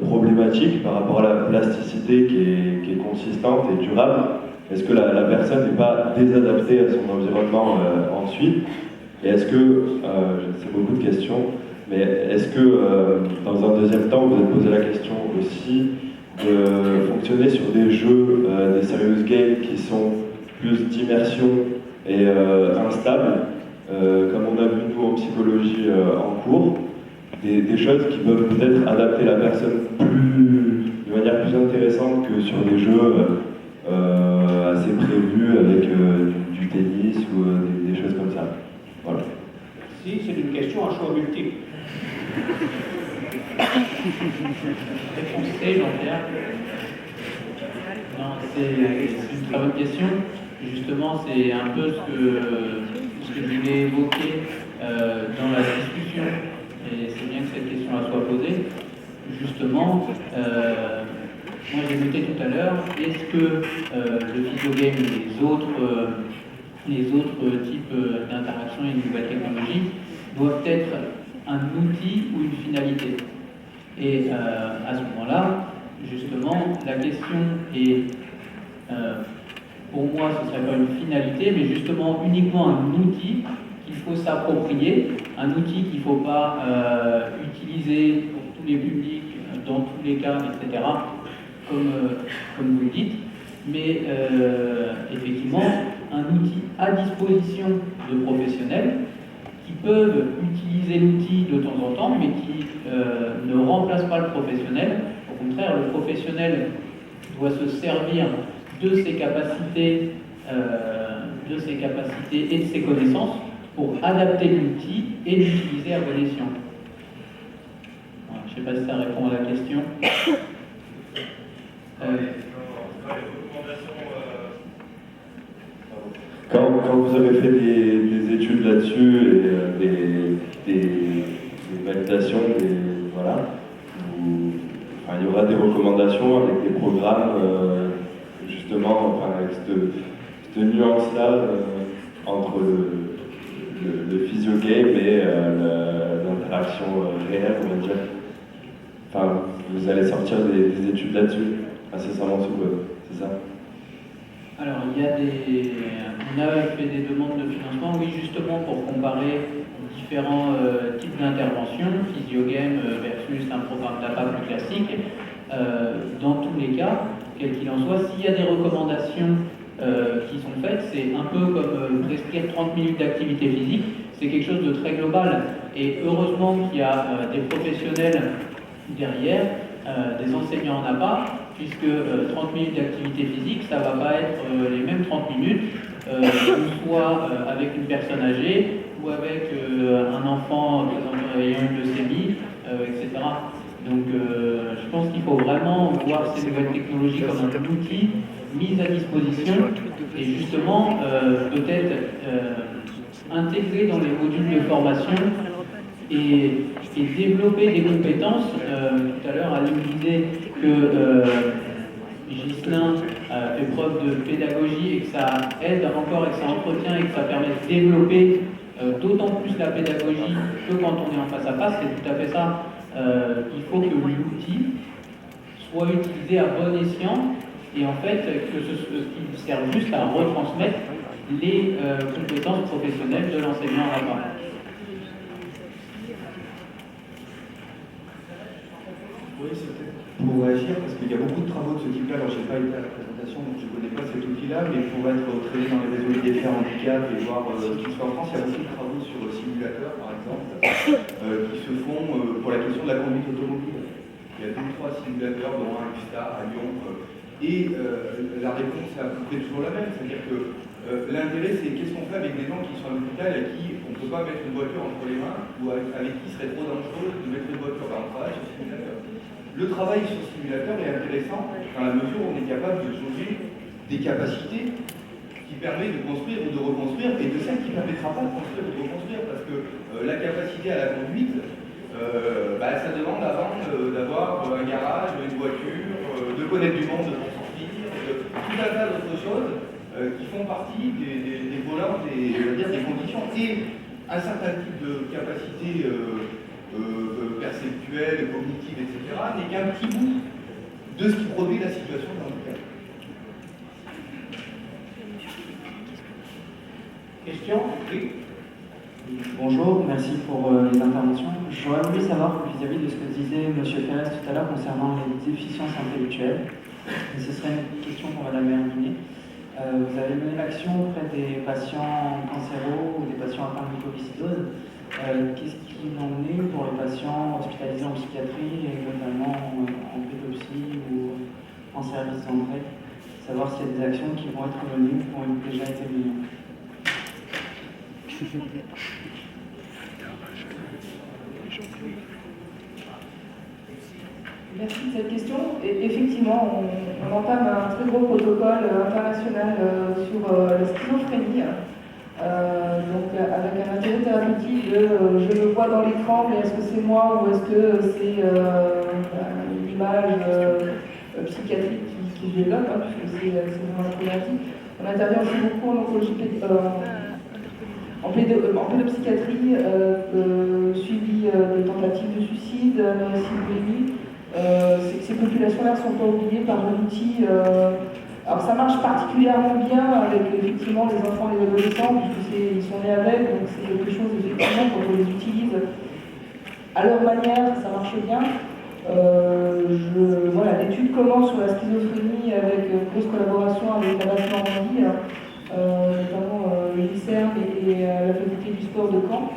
problématique par rapport à la plasticité qui est consistante et durable? Est-ce que la personne n'est pas désadaptée à son environnement ensuite? Et est-ce que, c'est beaucoup de questions, mais est-ce que dans un deuxième temps, vous avez posé la question aussi de fonctionner sur des jeux, des serious games qui sont plus d'immersion et instables, comme on a vu nous en psychologie en cours, des choses qui peuvent peut-être adapter la personne de manière plus intéressante que sur des jeux assez prévus avec du tennis ou des choses comme ça. Voilà. Si, c'est une question à choix multiple. Réponse C, Jean-Pierre. Non, c'est une très bonne question. Justement, c'est un peu ce que je voulais évoquer dans la discussion. Et c'est bien que cette question-là soit posée. Justement, moi j'ai noté tout à l'heure, est-ce que le physiogame et les autres types d'interactions et de nouvelles technologies doivent être un outil ou une finalité? Et à ce moment-là, justement, la question est, pour moi, ce ne serait pas une finalité, mais justement uniquement un outil qu'il faut s'approprier, un outil qu'il ne faut pas utiliser pour tous les publics, dans tous les cas, etc., comme vous le dites, mais effectivement, un outil à disposition de professionnels qui peuvent utiliser l'outil de temps en temps, mais qui ne remplace pas le professionnel. Au contraire, le professionnel doit se servir de ses capacités et de ses connaissances pour adapter l'outil et l'utiliser à bon escient. Voilà, je ne sais pas si ça répond à la question. Quand vous avez fait des études là-dessus et des validations, voilà, il y aura des recommandations avec des programmes, justement, avec cette nuance-là entre le physio-game et l'interaction réelle, on va dire. Enfin, vous allez sortir des études là-dessus, incessamment sous peu, c'est ça? Alors, on a fait des demandes de financement, oui, justement pour comparer différents types d'interventions, physiogame versus un programme d'APA plus classique. Dans tous les cas, quel qu'il en soit, s'il y a des recommandations qui sont faites, c'est un peu comme prescrire 30 minutes d'activité physique, c'est quelque chose de très global. Et heureusement qu'il y a des professionnels derrière, des enseignants en APA, puisque 30 minutes d'activité physique, ça ne va pas être les mêmes 30 minutes, soit avec une personne âgée, ou avec un enfant ayant une leucémie, etc. Donc je pense qu'il faut vraiment voir ces nouvelles technologies comme un outil mis à disposition, et justement peut-être intégrer dans les modules de formation et développer des compétences. Tout à l'heure, Aline disait que Ghislain fait preuve de pédagogie et que ça aide encore et que ça entretient et que ça permet de développer d'autant plus la pédagogie que quand on est en face à face. C'est tout à fait ça. Il faut que l'outil soit utilisé à bon escient et en fait qu'il serve juste à retransmettre les compétences professionnelles de l'enseignant en APA. Oui, c'est peut-être pour réagir, parce qu'il y a beaucoup de travaux de ce type-là. Alors, je n'ai pas été à la présentation, donc je ne connais pas cet outil-là, mais pour être traîné dans les réseaux des faits handicap et voir ce qui se fait en France, il y a beaucoup de travaux sur le simulateur, par exemple, qui se font pour la question de la conduite automobile. Il y a 2 ou 3 simulateurs, dont un à Gustave, à Lyon, et la réponse est à peu près toujours la même. C'est-à-dire que l'intérêt, c'est qu'est-ce qu'on fait avec des gens qui sont à l'hôpital et à qui on ne peut pas mettre une voiture entre les mains, ou avec qui il serait trop dangereux de mettre une voiture. On travaille sur le simulateur. Le travail sur le simulateur est intéressant dans la mesure où on est capable de jauger des capacités qui permettent de construire ou de reconstruire, et de celles qui ne permettra pas de construire ou de reconstruire, parce que la capacité à la conduite, ça demande avant d'avoir un garage, une voiture, de connaître du monde pour sortir, tout un tas d'autres choses qui font partie des volants, des conditions, et un certain type de capacité perceptuelle, cognitive, etc., n'est qu'un petit bout de ce qui produit la situation de handicap. Question? Oui. Bonjour, merci pour les interventions. J'aurais voulu savoir vis-à-vis de ce que disait M. Ferres tout à l'heure concernant les déficiences intellectuelles. Et ce serait une question pour Mme Herminet. Vous avez mené l'action auprès des patients cancéraux ou des patients atteints de mucoviscidose. Qu'est-ce qu'il en est pour les patients hospitalisés en psychiatrie et notamment en pédopsie ou en service d'entrée? Savoir s'il y a des actions qui vont être menées ou qui ont déjà été menées. Merci de cette question. Et effectivement, on entame un très gros protocole international sur la schizophrénie. Donc avec un intérêt thérapeutique de je me vois dans l'écran, mais est-ce que c'est moi ou est-ce que c'est une image psychiatrique qui se développe, hein, puisque c'est vraiment la problématique. On intervient aussi beaucoup en oncologie, en pédopsychiatrie, suivi de tentatives de suicide, cyclémie. Ces populations-là ne sont pas oubliées par un outil. Alors ça marche particulièrement bien avec effectivement les enfants et les adolescents, puisqu'ils sont nés avec, donc c'est quelque chose effectivement quand on les utilise à leur manière, ça marche bien. Voilà, l'étude commence sur la schizophrénie avec une grosse collaboration avec la base Normandie, notamment l'ICERN et la faculté du sport de Caen.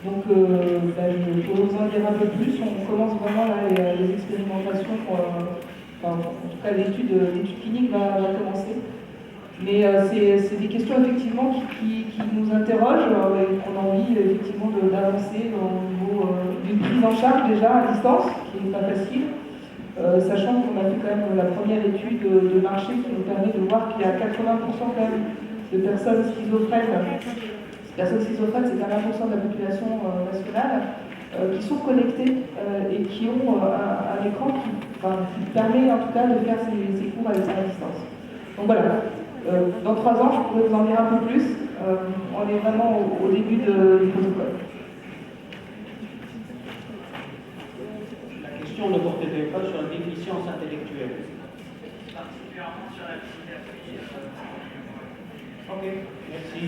Donc je peux vous en dire un peu plus. On commence vraiment là les expérimentations. En tout cas, l'étude clinique va commencer. Mais c'est des questions effectivement qui nous interrogent et qu'on a envie effectivement d'avancer au niveau d'une prise en charge déjà à distance, qui n'est pas facile, sachant qu'on a fait quand même la première étude de marché qui nous permet de voir qu'il y a 80% quand même de personnes schizophrènes. Personnes schizophrènes, c'est 40% de la population nationale, qui sont connectées et qui ont un écran qui permet en tout cas de faire ces cours à distance. Donc voilà, dans 3 ans, je pourrais vous en dire un peu plus. On est vraiment au début du protocole. La question ne portait pas sur la déficience intellectuelle. Particulièrement sur la psychiatrie. Ok, merci.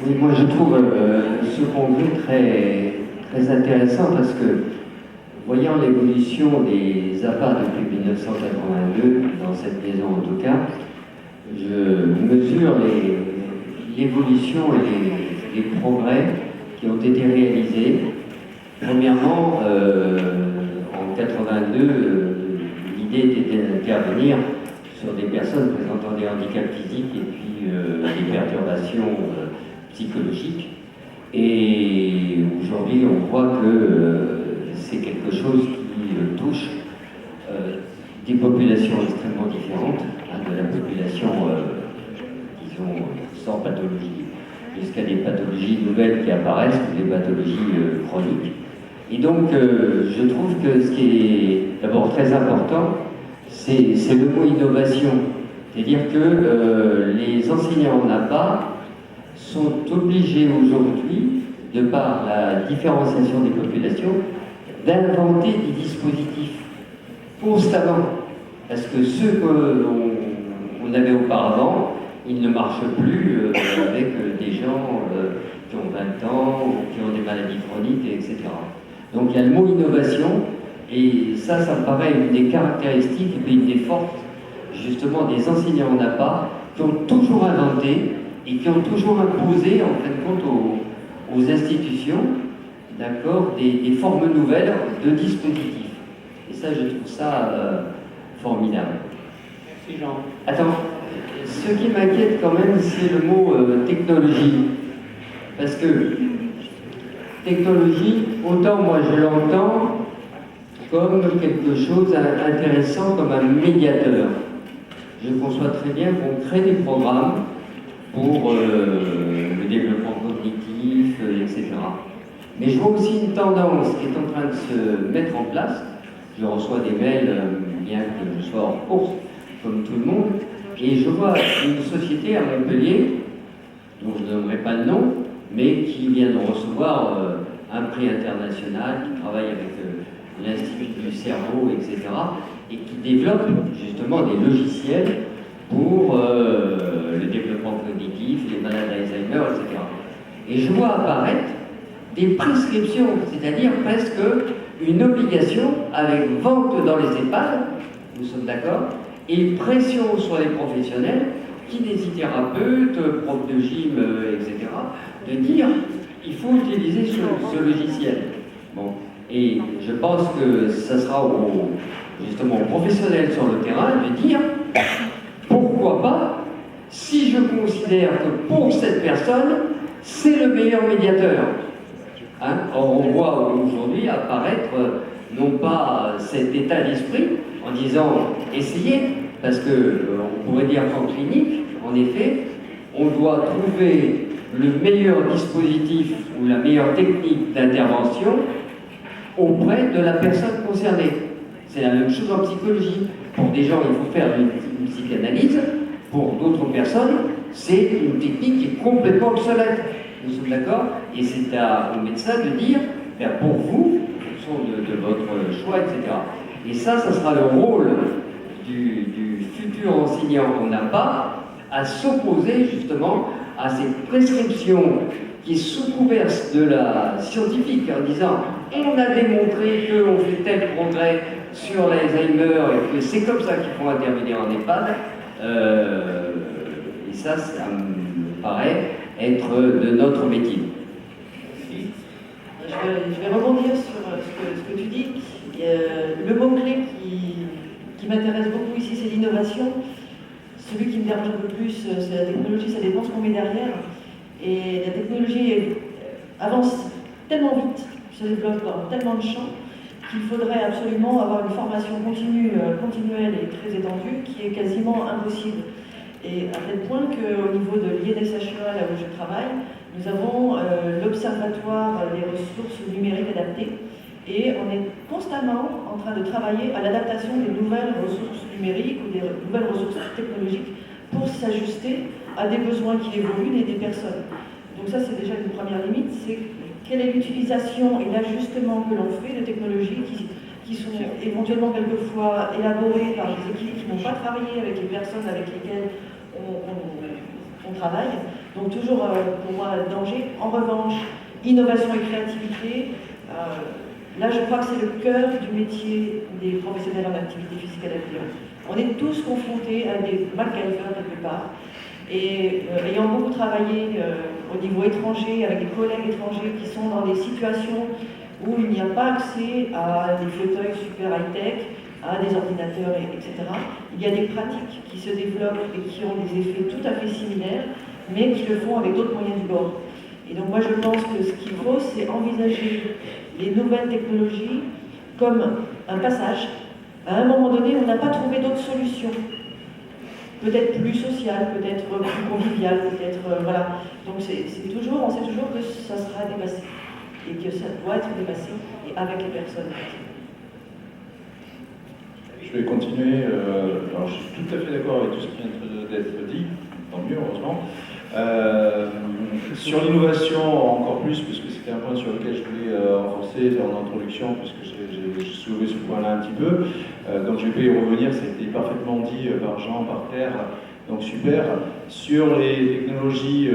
Oui, moi je trouve ce congrès très, très intéressant parce que, voyant l'évolution des APA depuis 1982, dans cette maison en tout cas, je mesure l'évolution et les progrès qui ont été réalisés. Premièrement, en 82, l'idée était d'intervenir sur des personnes présentant des handicaps physiques et puis des perturbations psychologiques. Et aujourd'hui, on voit que c'est quelque chose qui touche des populations extrêmement différentes, de la population, disons, sans pathologie, jusqu'à des pathologies nouvelles qui apparaissent, des pathologies chroniques. Et donc, je trouve que ce qui est d'abord très important, c'est le mot innovation. C'est-à-dire que les enseignants en APA sont obligés aujourd'hui, de par la différenciation des populations, d'inventer des dispositifs constamment. Parce que ceux qu'on avait auparavant, ils ne marchent plus avec des gens qui ont 20 ans ou qui ont des maladies chroniques, etc. Donc il y a le mot innovation, et ça me paraît une des caractéristiques et une des forces justement des enseignants en APA qui ont toujours inventé et qui ont toujours imposé en fin de compte aux institutions, d'accord, des formes nouvelles de dispositifs. Et ça, je trouve ça formidable. Merci Jean. Attends, ce qui m'inquiète quand même, c'est le mot technologie. Parce que technologie, autant moi je l'entends comme quelque chose d'intéressant, comme un médiateur. Je conçois très bien qu'on crée des programmes pour le développement cognitif, etc. Mais je vois aussi une tendance qui est en train de se mettre en place. Je reçois des mails, bien que je sois hors course, comme tout le monde, et je vois une société à Montpellier, dont je ne donnerai pas le nom, mais qui vient de recevoir un prix international, qui travaille avec l'Institut du cerveau, etc., et qui développe justement des logiciels pour le développement cognitif, les malades d'Alzheimer, etc. Et je vois apparaître des prescriptions, c'est-à-dire presque une obligation avec vente dans les EHPAD, nous sommes d'accord, et pression sur les professionnels, kinésithérapeutes, profs de gym, etc., de dire il faut utiliser ce logiciel. Bon. Et je pense que ça sera justement aux professionnels sur le terrain de dire pourquoi pas, si je considère que pour cette personne, c'est le meilleur médiateur. Hein? Or, on voit aujourd'hui apparaître non pas cet état d'esprit en disant essayez, parce qu'on pourrait dire qu'en clinique, en effet, on doit trouver le meilleur dispositif ou la meilleure technique d'intervention auprès de la personne concernée. C'est la même chose en psychologie. Pour des gens, il faut faire une psychanalyse. Pour d'autres personnes, c'est une technique qui est complètement obsolète. Nous sommes d'accord? Et c'est au médecin de dire, ben pour vous, en fonction de votre choix, etc. Et ça sera le rôle du futur enseignant qu'on n'a pas à s'opposer justement à cette prescription qui est sous couvert de la scientifique en disant on a démontré qu'on fait tel progrès sur l'Alzheimer et que c'est comme ça qu'il faut intervenir en EHPAD. Et ça me paraît être de notre métier. Je vais rebondir sur ce que tu dis. Le mot-clé qui m'intéresse beaucoup ici, c'est l'innovation. Celui qui me dérange un peu plus, c'est la technologie, ça dépend ce qu'on met derrière. Et la technologie avance tellement vite, se développe dans tellement de champs, qu'il faudrait absolument avoir une formation continuelle et très étendue, qui est quasiment impossible. Et à tel point qu'au niveau de l'INSHEA, là où je travaille, nous avons l'Observatoire des ressources numériques adaptées. Et on est constamment en train de travailler à l'adaptation des nouvelles ressources numériques ou des nouvelles ressources technologiques pour s'ajuster à des besoins qui évoluent et des personnes. Donc ça, c'est déjà une première limite, c'est quelle est l'utilisation et l'ajustement que l'on fait de technologies qui sont éventuellement quelquefois élaborées par des équipes qui n'ont pas travaillé avec les personnes avec lesquelles on travaille. Donc toujours, pour moi, danger. En revanche, innovation et créativité, là, je crois que c'est le cœur du métier des professionnels en activité physique adaptée. On est tous confrontés à des MacGyver quelque part. Et ayant beaucoup travaillé au niveau étranger, avec des collègues étrangers qui sont dans des situations où il n'y a pas accès à des fauteuils super high-tech, à des ordinateurs, etc., il y a des pratiques qui se développent et qui ont des effets tout à fait similaires, mais qui le font avec d'autres moyens du bord. Et donc moi je pense que ce qu'il faut, c'est envisager les nouvelles technologies comme un passage. À un moment donné, on n'a pas trouvé d'autres solutions. Peut-être plus sociales, peut-être plus conviviales, peut-être... voilà. Donc on sait toujours que ça sera dépassé. Et que ça doit être dépassé, et avec les personnes. Je vais continuer. Alors je suis tout à fait d'accord avec tout ce qui vient d'être dit, tant mieux, heureusement. Sur l'innovation, encore plus, puisque c'était un point sur lequel je voulais renforcer en introduction, puisque j'ai soulevé ce point-là un petit peu. Donc je ne vais pas y revenir, ça a été parfaitement dit par Jean, par Claire, donc super. Sur les technologies,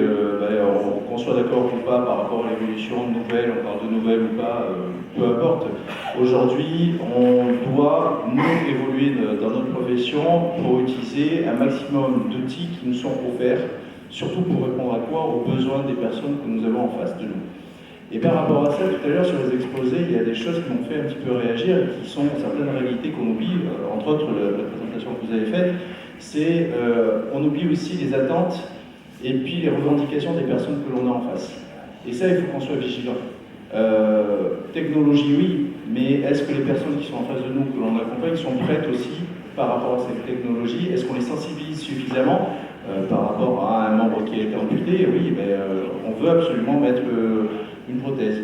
qu'on soit d'accord ou pas par rapport à l'évolution de nouvelles, on parle de nouvelles ou pas, peu importe. Aujourd'hui, on doit, nous, évoluer dans notre profession pour utiliser un maximum d'outils qui nous sont offerts, surtout pour répondre à quoi? Aux besoins des personnes que nous avons en face de nous. Et par rapport à ça, tout à l'heure sur les exposés, il y a des choses qui m'ont fait un petit peu réagir et qui sont certaines réalités qu'on oublie, entre autres la présentation que vous avez faite, c'est on oublie aussi les attentes et puis les revendications des personnes que l'on a en face. Et ça, il faut qu'on soit vigilant. Technologie, oui, mais est-ce que les personnes qui sont en face de nous, que l'on accompagne, sont prêtes aussi par rapport à cette technologie? Est-ce qu'on les sensibilise suffisamment par rapport à un membre qui a été amputé? Oui, on veut absolument mettre une prothèse.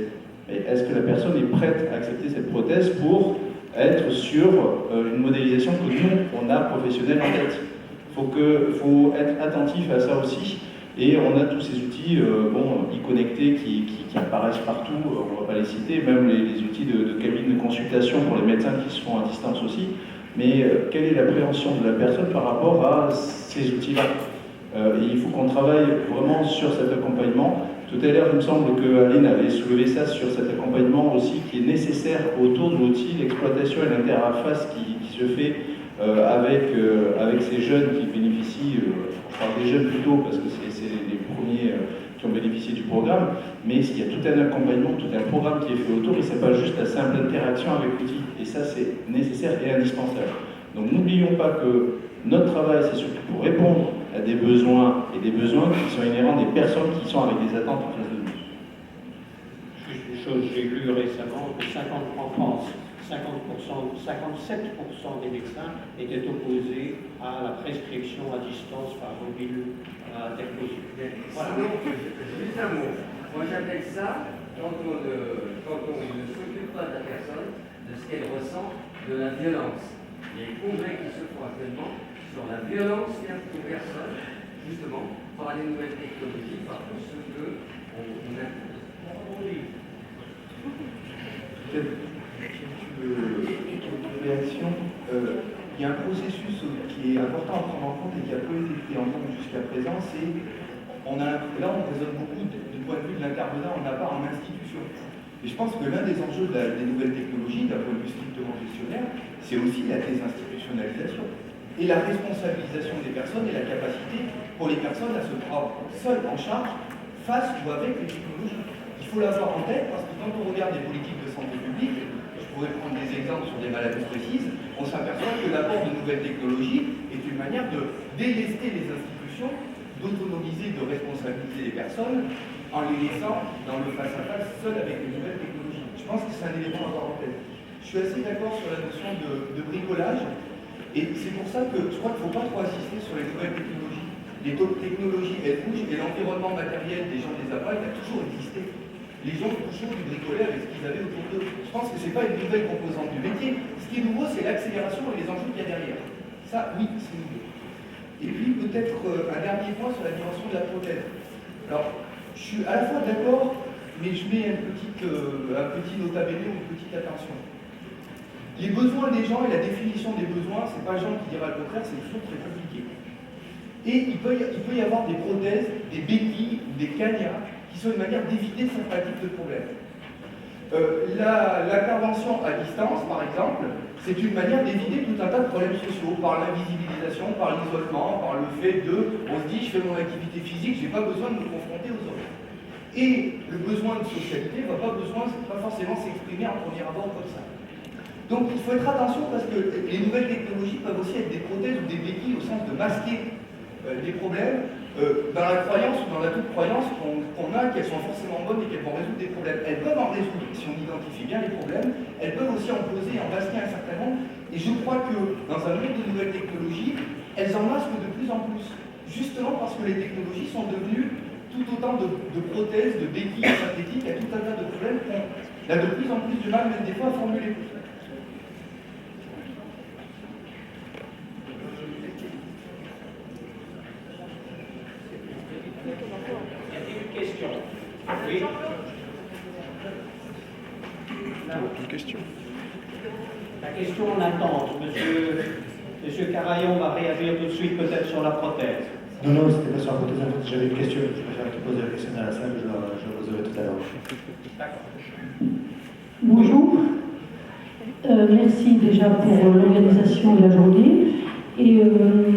Mais est-ce que la personne est prête à accepter cette prothèse pour être sur une modélisation que nous, on a professionnelle en tête? Il faut être attentif à ça aussi. Et on a tous ces outils e-connectés qui apparaissent partout, on ne va pas les citer, même les outils de cabine de consultation pour les médecins qui se font à distance aussi. Mais quelle est l'appréhension de la personne par rapport à ces outils-là? Et il faut qu'on travaille vraiment sur cet accompagnement. Tout à l'heure, il me semble que Aline avait soulevé ça sur cet accompagnement aussi qui est nécessaire autour de l'outil, l'exploitation et l'interface qui se fait avec ces jeunes qui bénéficient, je parle des jeunes plutôt parce que c'est les premiers qui ont bénéficié du programme, mais il y a tout un accompagnement, tout un programme qui est fait autour et ce n'est pas juste la simple interaction avec l'outil. Et ça, c'est nécessaire et indispensable. Donc n'oublions pas que notre travail, c'est surtout pour répondre à des besoins et des besoins qui sont inhérents des personnes qui sont avec des attentes en chose, j'ai lu récemment que 57% des médecins étaient opposés à la prescription à distance par mobile interposée. Voilà. Sinon, juste un mot. Moi j'appelle ça, quand on ne s'occupe pas de la personne, de ce qu'elle ressent, de la violence. Il y a des congrès qui se font actuellement sur la violence faite aux personnes, justement, par les nouvelles technologies, par tout ce qu'on impose. Quelques réactions. Il y a un processus qui est important à prendre en compte et qui a peu été pris en compte jusqu'à présent, c'est là on raisonne beaucoup du point de vue de l'intervenant en part en institution. Et je pense que l'un des enjeux des nouvelles technologies, d'un point de vue strictement gestionnaire, c'est aussi la désinstitutionnalisation et la responsabilisation des personnes et la capacité pour les personnes à se prendre seules en charge face ou avec les technologies. Il faut l'avoir en tête parce que quand on regarde les politiques de santé publique, je pourrais prendre des exemples sur des maladies précises, on s'aperçoit que l'apport de nouvelles technologies est une manière de délester les institutions, d'autonomiser, de responsabiliser les personnes en les laissant dans le face-à-face seul avec les nouvelles technologies. Je pense que c'est un élément à avoir en tête. Je suis assez d'accord sur la notion de bricolage et c'est pour ça que je crois qu'il ne faut pas trop insister sur les nouvelles technologies. Les technologies, elles bougent et l'environnement matériel des gens des appareils a toujours existé. Les gens ont toujours du bricolé avec ce qu'ils avaient autour d'eux. Je pense que ce n'est pas une nouvelle composante du métier. Ce qui est nouveau, c'est l'accélération et les enjeux qu'il y a derrière. Ça, oui, c'est nouveau. Et puis, peut-être un dernier point sur la dimension de la prothèse. Alors, je suis à la fois d'accord, mais je mets un petit nota bene ou une petite attention. Les besoins des gens et la définition des besoins, c'est pas Jean qui dira le contraire, c'est toujours très compliqué. Et il peut y avoir des prothèses, des béquilles, des cagnards, qui sont une manière d'éviter certains types de problèmes. L'intervention à distance, par exemple, c'est une manière d'éviter tout un tas de problèmes sociaux, par l'invisibilisation, par l'isolement, par le fait on se dit, je fais mon activité physique, je n'ai pas besoin de me confronter aux autres. Et le besoin de socialité ne va pas forcément s'exprimer en premier abord comme ça. Donc il faut être attention parce que les nouvelles technologies peuvent aussi être des prothèses ou des béquilles au sens de masquer des problèmes dans la croyance ou dans la toute-croyance qu'on a qu'elles sont forcément bonnes et qu'elles vont résoudre des problèmes. Elles peuvent en résoudre si on identifie bien les problèmes, elles peuvent aussi en poser et en masquer un certain nombre. Et je crois que dans un monde de nouvelles technologies, elles en masquent de plus en plus. Justement parce que les technologies sont devenues tout autant de prothèses, de béquilles synthétiques, à tout un tas de problèmes qu'on a de plus en plus de mal même des fois à formuler. Oui. Une question. La question en attente. Monsieur Carayon va réagir tout de suite peut-être sur la prothèse. Non, c'était pas sur la prothèse. En fait, j'avais une question. Je préfère qu'il pose la question à la salle. Je la poserai tout à l'heure. D'accord. Bonjour. Merci déjà pour l'organisation de la journée. Et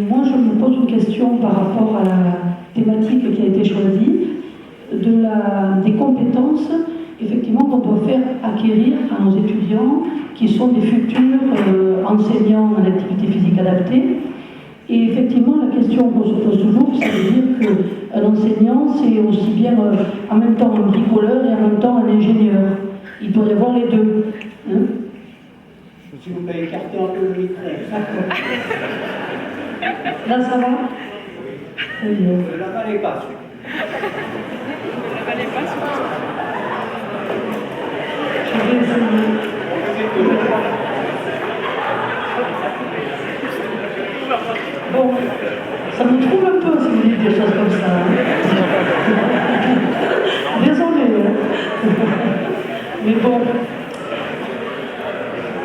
moi, je me pose une question par rapport à la thématique qui a été choisie. Des compétences effectivement qu'on doit faire acquérir à nos étudiants qui sont des futurs enseignants en activité physique adaptée. Et effectivement, la question qu'on se pose toujours, c'est de dire qu'un enseignant, c'est aussi bien en même temps un bricoleur et en même temps un ingénieur. Il doit y avoir les deux. Hein? Si vous pouvez écarter un peu le micro. D'accord. Là, ça va? Oui. Ne l'avalez pas. Bon, ça me trouve un peu si vous dites des choses comme ça. Désolé. Mais bon,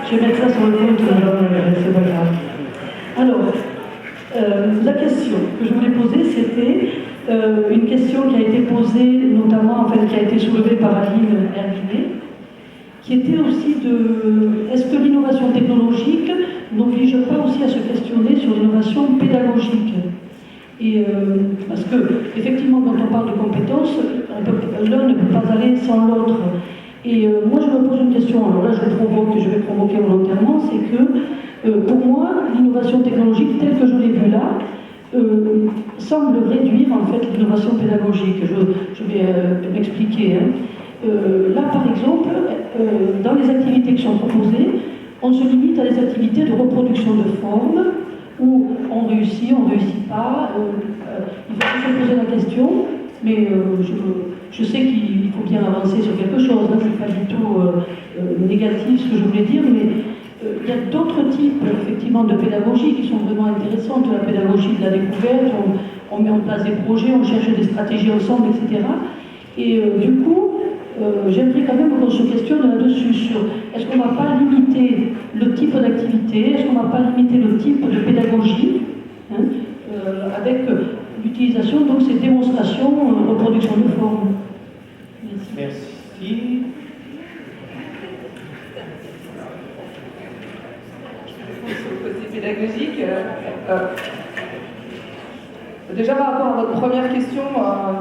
je vais mettre ça sur le compte, c'est pas grave. Alors, la question que je voulais poser, c'était une question qui a été posée, notamment, qui a été soulevée par Aline Herminet, qui était aussi est-ce que l'innovation technologique n'oblige pas aussi à se questionner sur l'innovation pédagogique? Et parce que, effectivement, quand on parle de compétences, l'un ne peut pas aller sans l'autre. Et moi, je me pose une question, alors là, je vais provoquer volontairement, c'est que, pour moi, l'innovation technologique, telle que je l'ai vue là, semble réduire, en fait, l'innovation pédagogique. Je vais m'expliquer. Hein. Là, par exemple, dans les activités qui sont proposées, on se limite à des activités de reproduction de forme, où on réussit pas. Il faut se poser la question, mais je sais qu'il faut bien avancer sur quelque chose, hein, c'est pas du tout négatif ce que je voulais dire, mais il y a d'autres types effectivement de pédagogie qui sont vraiment intéressantes, la pédagogie de la découverte, on met en place des projets, on cherche des stratégies ensemble, etc. Et du coup, j'aimerais quand même qu'on se questionne là-dessus sur est-ce qu'on ne va pas limiter le type d'activité, est-ce qu'on ne va pas limiter le type de pédagogie, hein, avec l'utilisation de ces démonstrations, reproduction de forme. Merci. Côté pédagogique, déjà par rapport à votre première question,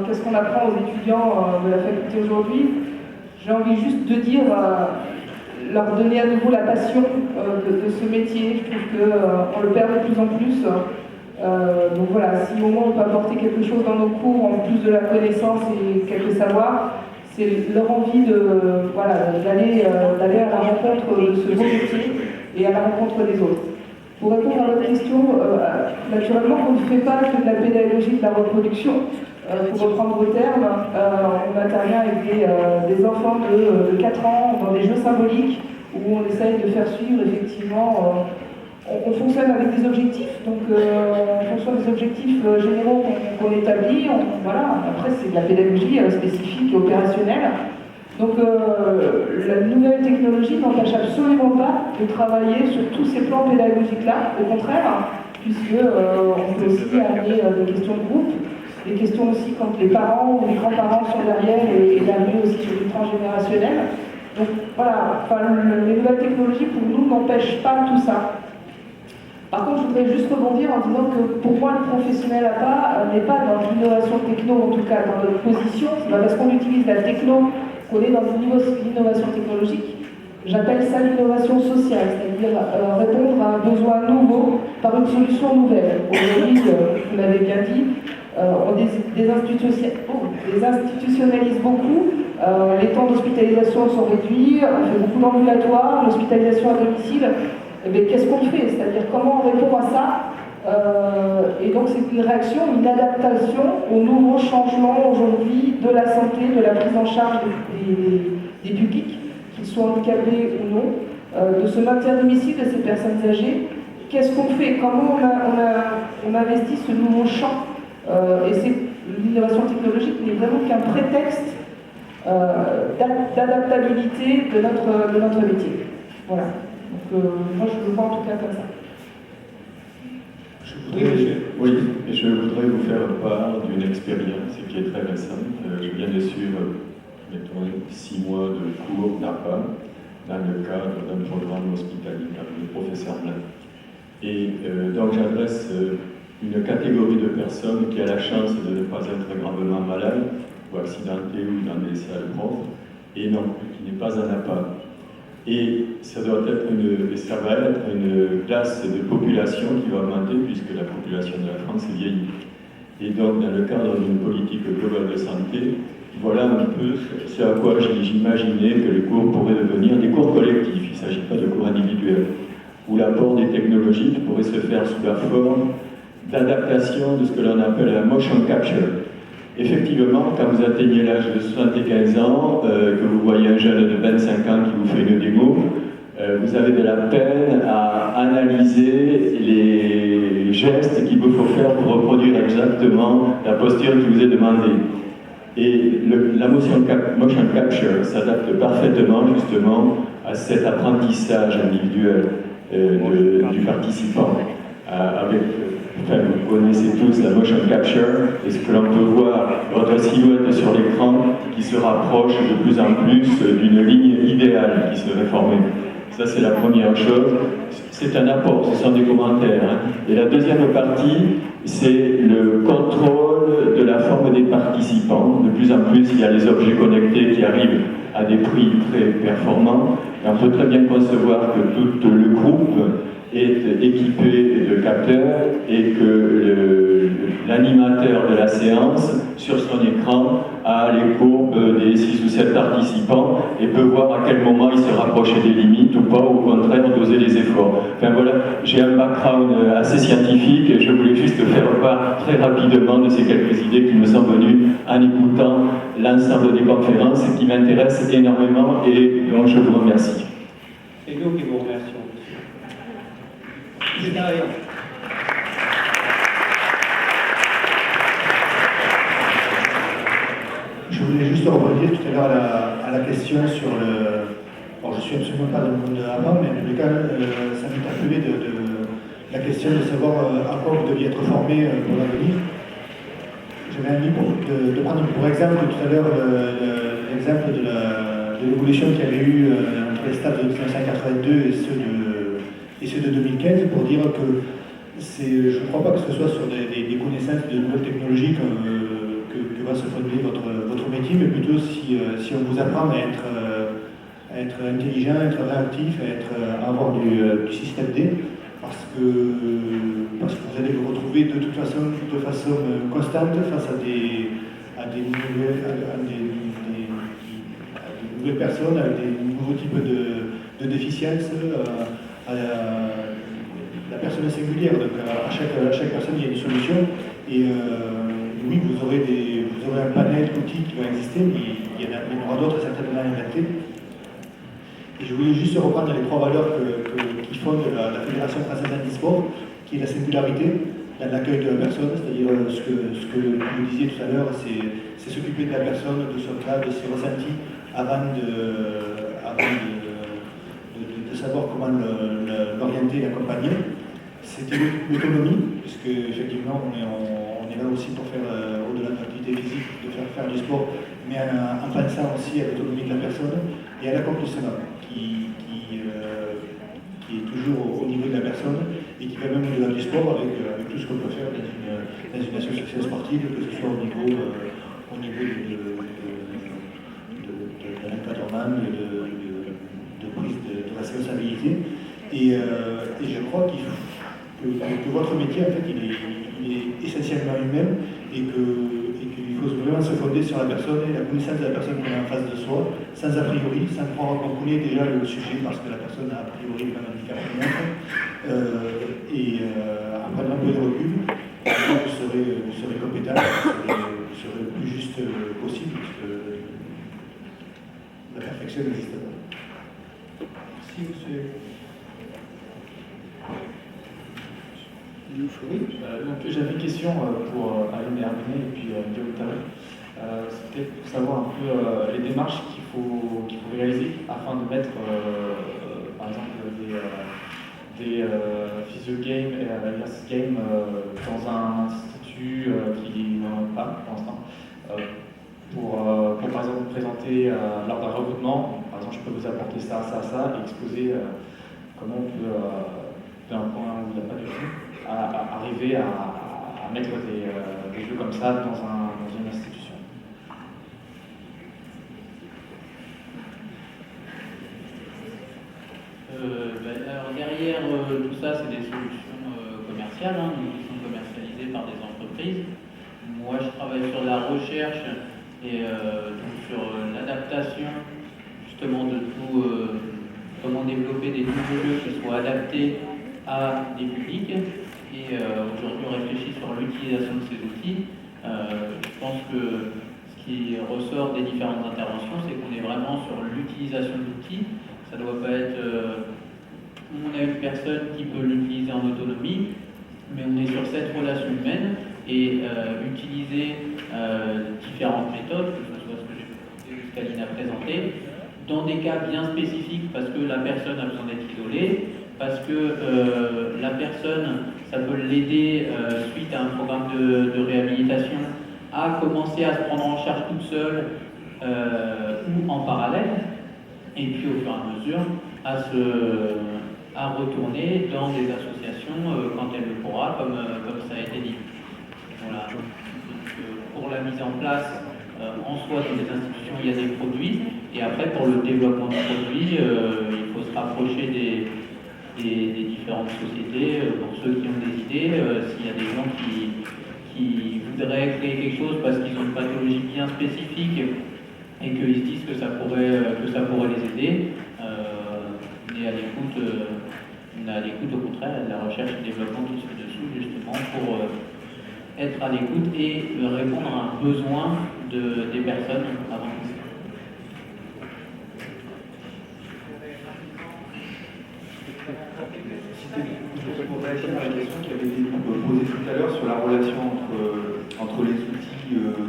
qu'est-ce qu'on apprend aux étudiants de la faculté aujourd'hui, j'ai envie juste de dire, leur donner à nouveau la passion de ce métier. Je trouve qu'on le perd de plus en plus. Donc voilà, si au moins on peut apporter quelque chose dans nos cours, en plus de la connaissance et quelques savoirs, c'est leur envie d'aller à la rencontre de ce beau métier et à la rencontre des autres. Pour répondre à votre question, naturellement, on ne fait pas que de la pédagogie de la reproduction. Pour reprendre vos termes, on intervient avec des enfants de 4 ans dans des jeux symboliques où on essaye de faire suivre effectivement. On fonctionne avec des objectifs, donc en fonction des objectifs généraux qu'on établit, après c'est de la pédagogie spécifique et opérationnelle. Donc la nouvelle technologie n'empêche absolument pas de travailler sur tous ces plans pédagogiques-là, au contraire, puisque on peut aussi amener des questions de groupe, des questions aussi quand les parents ou les grands-parents sont derrière et d'amener aussi sur le transgénérationnel. Donc voilà, les nouvelles technologies pour nous n'empêchent pas tout ça. Par contre, je voudrais juste rebondir en disant que pour moi, le professionnel n'est pas dans l'innovation techno, en tout cas dans notre position. C'est pas parce qu'on utilise la techno qu'on est dans l'innovation technologique. J'appelle ça l'innovation sociale, c'est-à-dire répondre à un besoin nouveau par une solution nouvelle. Aujourd'hui, vous l'avez bien dit, on désinstitutionnalise beaucoup, les temps d'hospitalisation sont réduits, on fait beaucoup d'ambulatoires, l'hospitalisation à domicile. Mais qu'est-ce qu'on fait? C'est-à-dire comment on répond à ça? Et donc c'est une réaction, une adaptation aux nouveaux changements aujourd'hui de la santé, de la prise en charge des publics, qu'ils soient handicapés ou non, de ce maintien à domicile de ces personnes âgées. Qu'est-ce qu'on fait? Comment on investit ce nouveau champ? Et l'innovation technologique n'est vraiment qu'un prétexte d'adaptabilité de notre métier. Voilà. Donc moi je le vois en tout cas comme ça. Je voudrais vous faire part d'une expérience qui est très récente. Je viens de suivre, mettons, 6 mois de cours d'APA dans le cadre d'un programme hospitalier avec le professeur Blanc. Et donc j'adresse une catégorie de personnes qui a la chance de ne pas être gravement malade ou accidentée ou dans des salles propres, et non, qui n'est pas un APA. Et ça va être une classe de population qui va augmenter puisque la population de la France vieillit. Et donc, dans le cadre d'une politique globale de santé, voilà un peu ce à quoi j'imaginais que les cours pourraient devenir des cours collectifs. Il ne s'agit pas de cours individuels, où l'apport des technologies pourrait se faire sous la forme d'adaptation de ce que l'on appelle la motion capture. Effectivement, quand vous atteignez l'âge de 75 ans, que vous voyez un jeune de 25 ans qui vous fait une démo, vous avez de la peine à analyser les gestes qu'il vous faut faire pour reproduire exactement la posture qui vous est demandée. Et la motion capture s'adapte parfaitement justement à cet apprentissage individuel du participant. Vous connaissez tous la motion capture, et ce que l'on peut voir, votre silhouette sur l'écran qui se rapproche de plus en plus d'une ligne idéale qui serait formée. Ça, c'est la première chose. C'est un apport, ce sont des commentaires. Hein. Et la deuxième partie, c'est le contrôle de la forme des participants. De plus en plus, il y a les objets connectés qui arrivent à des prix très performants. Et on peut très bien concevoir que tout le groupe est équipé de capteurs et que l'animateur de la séance, sur son écran, a les courbes des 6 ou 7 participants participant et peut voir à quel moment il se rapprochait des limites ou pas, ou au contraire doser les efforts. Enfin voilà, j'ai un background assez scientifique et je voulais juste faire part très rapidement de ces quelques idées qui me sont venues en écoutant l'ensemble des conférences qui m'intéressent énormément et dont je vous remercie. C'est nous qui vous remercions. C'est derrière. Je voulais juste rebondir tout à l'heure à la question sur le... Bon, je suis absolument pas dans le monde de avant, mais en tout cas, ça m'est appelé de la question de savoir à quoi vous deviez être formé pour l'avenir. J'avais envie de prendre pour exemple tout à l'heure l'exemple de l'évolution qu'il y avait eu entre les stades de 1982 et ceux de 2015 pour dire que je ne crois pas que ce soit sur des connaissances de nouvelles technologies que va se fonder votre métier, mais plutôt si on vous apprend à être intelligent, à être réactif, à avoir du système D, parce que vous allez vous retrouver de toute façon constante face à des nouvelles personnes, à des nouveaux types de déficiences, à la personne est singulière, donc à chaque personne il y a une solution, et oui, vous aurez un panel d'outils qui va exister, mais il y en aura d'autres certainement inventés. Et je voulais juste reprendre les 3 valeurs qui fondent la Fédération française d'handisport, qui est la singularité dans l'accueil de la personne, c'est-à-dire ce que vous disiez tout à l'heure, c'est s'occuper de la personne, de son cas, de ses ressentis, avant de savoir comment l'orienter et l'accompagner. C'était l'autonomie, puisque effectivement on est là aussi pour faire, au-delà de l'activité physique, de faire du sport, mais en pensant aussi à l'autonomie de la personne et à l'accomplissement, qui est toujours au niveau de la personne et qui va même au-delà du sport avec tout ce qu'on peut faire dans une association sportive, que ce soit au niveau de l'encadrement, de prise de responsabilité. Et je crois que votre métier, en fait, il est essentiellement humain et qu'il faut vraiment se fonder sur la personne et la connaissance de la personne qu'on a en face de soi, sans a priori, sans croire qu'on connaît déjà le sujet parce que la personne a priori le même handicap que l'autre. En prenant un peu de recul, vous serez compétent, vous serez le plus juste possible parce que la perfection n'existe pas. Merci, monsieur. Oui, donc j'avais une question pour Aline Herminet et puis Guillaume Taré. C'était pour savoir un peu les démarches qu'il faut réaliser afin de mettre, par exemple, des physio-games et alias games dans un institut qui n'en a pas pour l'instant. Pour par exemple présenter lors d'un recrutement, par exemple, je peux vous apporter ça, ça, ça, et exposer comment on peut, d'un point où il n'y a pas de jeu, arriver à mettre des jeux comme ça dans une institution. Alors derrière tout ça, c'est des solutions commerciales qui sont commercialisées par des entreprises. Moi, je travaille sur la recherche et donc sur l'adaptation justement de tout, comment développer des nouveaux jeux qui soient adaptés à des publics. Et aujourd'hui, on réfléchit sur l'utilisation de ces outils. Je pense que ce qui ressort des différentes interventions, c'est qu'on est vraiment sur l'utilisation de l'outil. Ça ne doit pas être... on a une personne qui peut l'utiliser en autonomie, mais on est sur cette relation humaine et utiliser différentes méthodes, que ce soit ce que Aline a présenté, dans des cas bien spécifiques parce que la personne a besoin d'être isolée, parce que la personne, ça peut l'aider suite à un programme de réhabilitation à commencer à se prendre en charge toute seule ou en parallèle, et puis au fur et à mesure à retourner dans des associations quand elle le pourra, comme ça a été dit. Voilà. Donc, pour la mise en place, en soi, dans les institutions, il y a des produits, et après, pour le développement de produits, il faut se rapprocher des différentes sociétés, pour ceux qui ont des idées, s'il y a des gens qui voudraient créer quelque chose parce qu'ils ont une pathologie bien spécifique et qu'ils se disent que ça pourrait les aider. On est à l'écoute au contraire de la recherche et développement tout ci-dessous, justement pour être à l'écoute et répondre à un besoin des personnes avant tout. Pour réagir à la question qui avait été posée tout à l'heure sur la relation entre les outils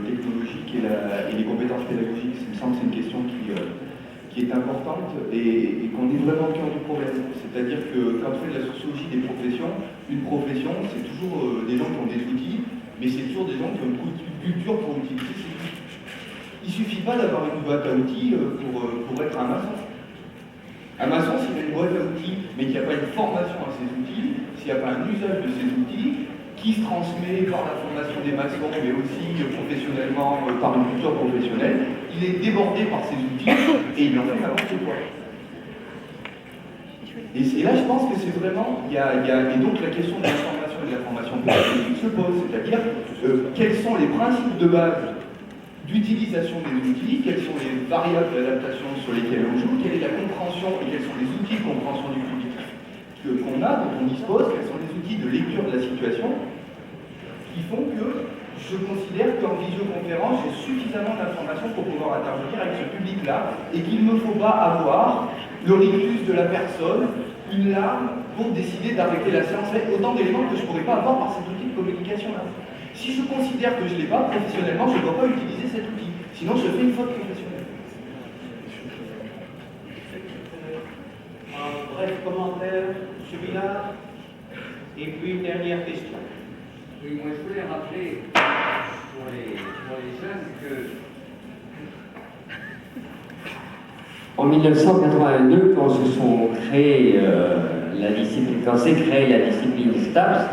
technologiques et les compétences pédagogiques, il me semble que c'est une question qui est importante et qu'on est vraiment au cœur du problème. C'est-à-dire que quand on fait de la sociologie des professions, une profession, c'est toujours des gens qui ont des outils, mais c'est toujours des gens qui ont une culture pour utiliser ces outils. Il ne suffit pas d'avoir une boîte à outils pour être un maçon. Un maçon, s'il a une boîte à outils, mais qu'il n'y a pas une formation à ces outils, s'il n'y a pas un usage de ces outils, qui se transmet par la formation des maçons, mais aussi professionnellement, par une culture professionnelle, il est débordé par ces outils et il en fait n'importe quoi. Et là, je pense que c'est vraiment, et donc la question de l'information et de la formation pédagogique se pose, c'est-à-dire quels sont les principes de base d'utilisation des outils, quelles sont les variables d'adaptation sur lesquelles on joue, quelle est la compréhension et quels sont les outils de compréhension du public qu'on a, dont on dispose, quels sont les outils de lecture de la situation, qui font que je considère qu'en visioconférence, j'ai suffisamment d'informations pour pouvoir intervenir avec ce public-là et qu'il ne me faut pas avoir le rictus de la personne, une larme pour décider d'arrêter la séance, autant d'éléments que je ne pourrais pas avoir par cet outil de communication-là. Si je considère que je ne l'ai pas, professionnellement, je ne dois pas utiliser cet outil. Sinon, je fais une faute professionnelle. Un bref commentaire, M. Villard, et puis une dernière question. Oui, moi je voulais rappeler pour les jeunes que en 1982, quand se sont créés quand s'est créée la discipline STAPS,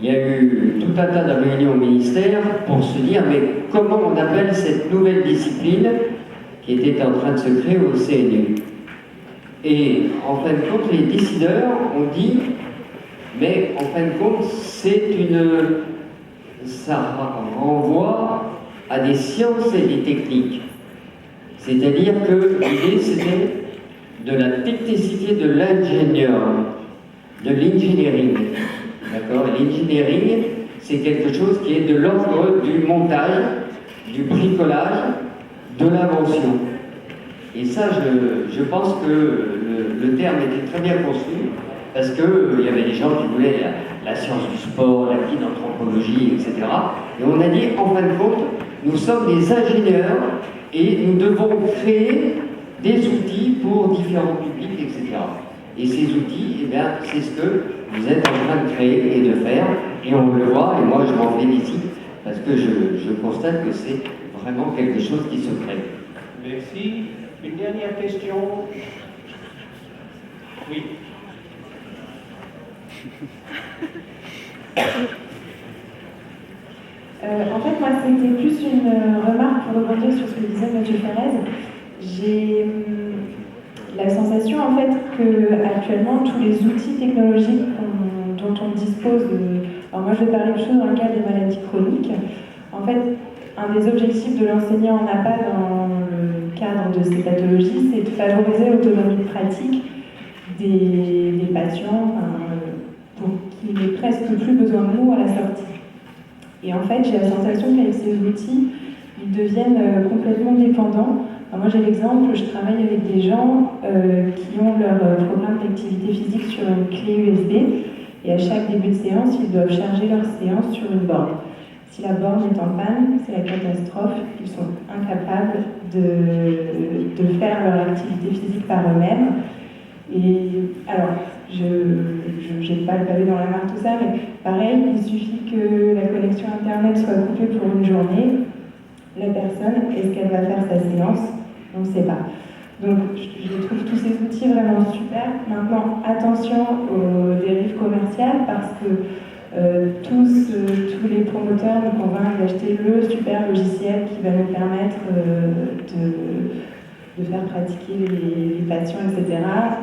il y a eu tout un tas de réunions au ministère pour se dire mais comment on appelle cette nouvelle discipline qui était en train de se créer au CNU. Et en fin de compte, les décideurs ont dit mais en fin de compte, ça renvoie à des sciences et des techniques. C'est-à-dire que l'idée c'était de la technicité de l'ingénieur, de l'engineering. D'accord ? L'engineering, c'est quelque chose qui est de l'ordre du montage, du bricolage, de l'invention. Et ça, je pense que le terme était très bien conçu, parce qu'il y avait des gens qui voulaient la science du sport, la petite anthropologie, etc. Et on a dit, en fin de compte, nous sommes des ingénieurs et nous devons créer des outils pour différents publics, etc. Et ces outils, eh bien, c'est ce que vous êtes en train de créer et de faire, et on le voit, et moi je m'en félicite, parce que je constate que c'est vraiment quelque chose qui se crée. Merci. Une dernière question. Oui. En fait, moi, c'était plus une remarque pour rebondir sur ce que disait M. Ferrez. J'ai la sensation, en fait, que actuellement tous les outils technologiques dont on dispose, alors moi, je vais parler de choses dans le cadre des maladies chroniques. En fait, un des objectifs de l'enseignant en APA dans le cadre de ces pathologies, c'est de favoriser l'autonomie de pratique des patients, pour qu'ils n'aient presque plus besoin de nous à la sortie. Et en fait, j'ai la sensation qu'avec ces outils, ils deviennent complètement dépendants. Alors moi, j'ai l'exemple, je travaille avec des gens qui ont leur programme d'activité physique sur une clé USB, et à chaque début de séance, ils doivent charger leur séance sur une borne. Si la borne est en panne, c'est la catastrophe, ils sont incapables de faire leur activité physique par eux-mêmes. Et alors, je n'ai pas le pavé dans la main, tout ça, mais pareil, il suffit que la connexion Internet soit coupée pour une journée. La personne, est-ce qu'elle va faire sa séance? On ne sait pas. Donc, je trouve tous ces outils vraiment super. Maintenant, attention aux dérives commerciales, parce que tous les promoteurs nous convainquent d'acheter le super logiciel qui va nous permettre de faire pratiquer les patients, etc.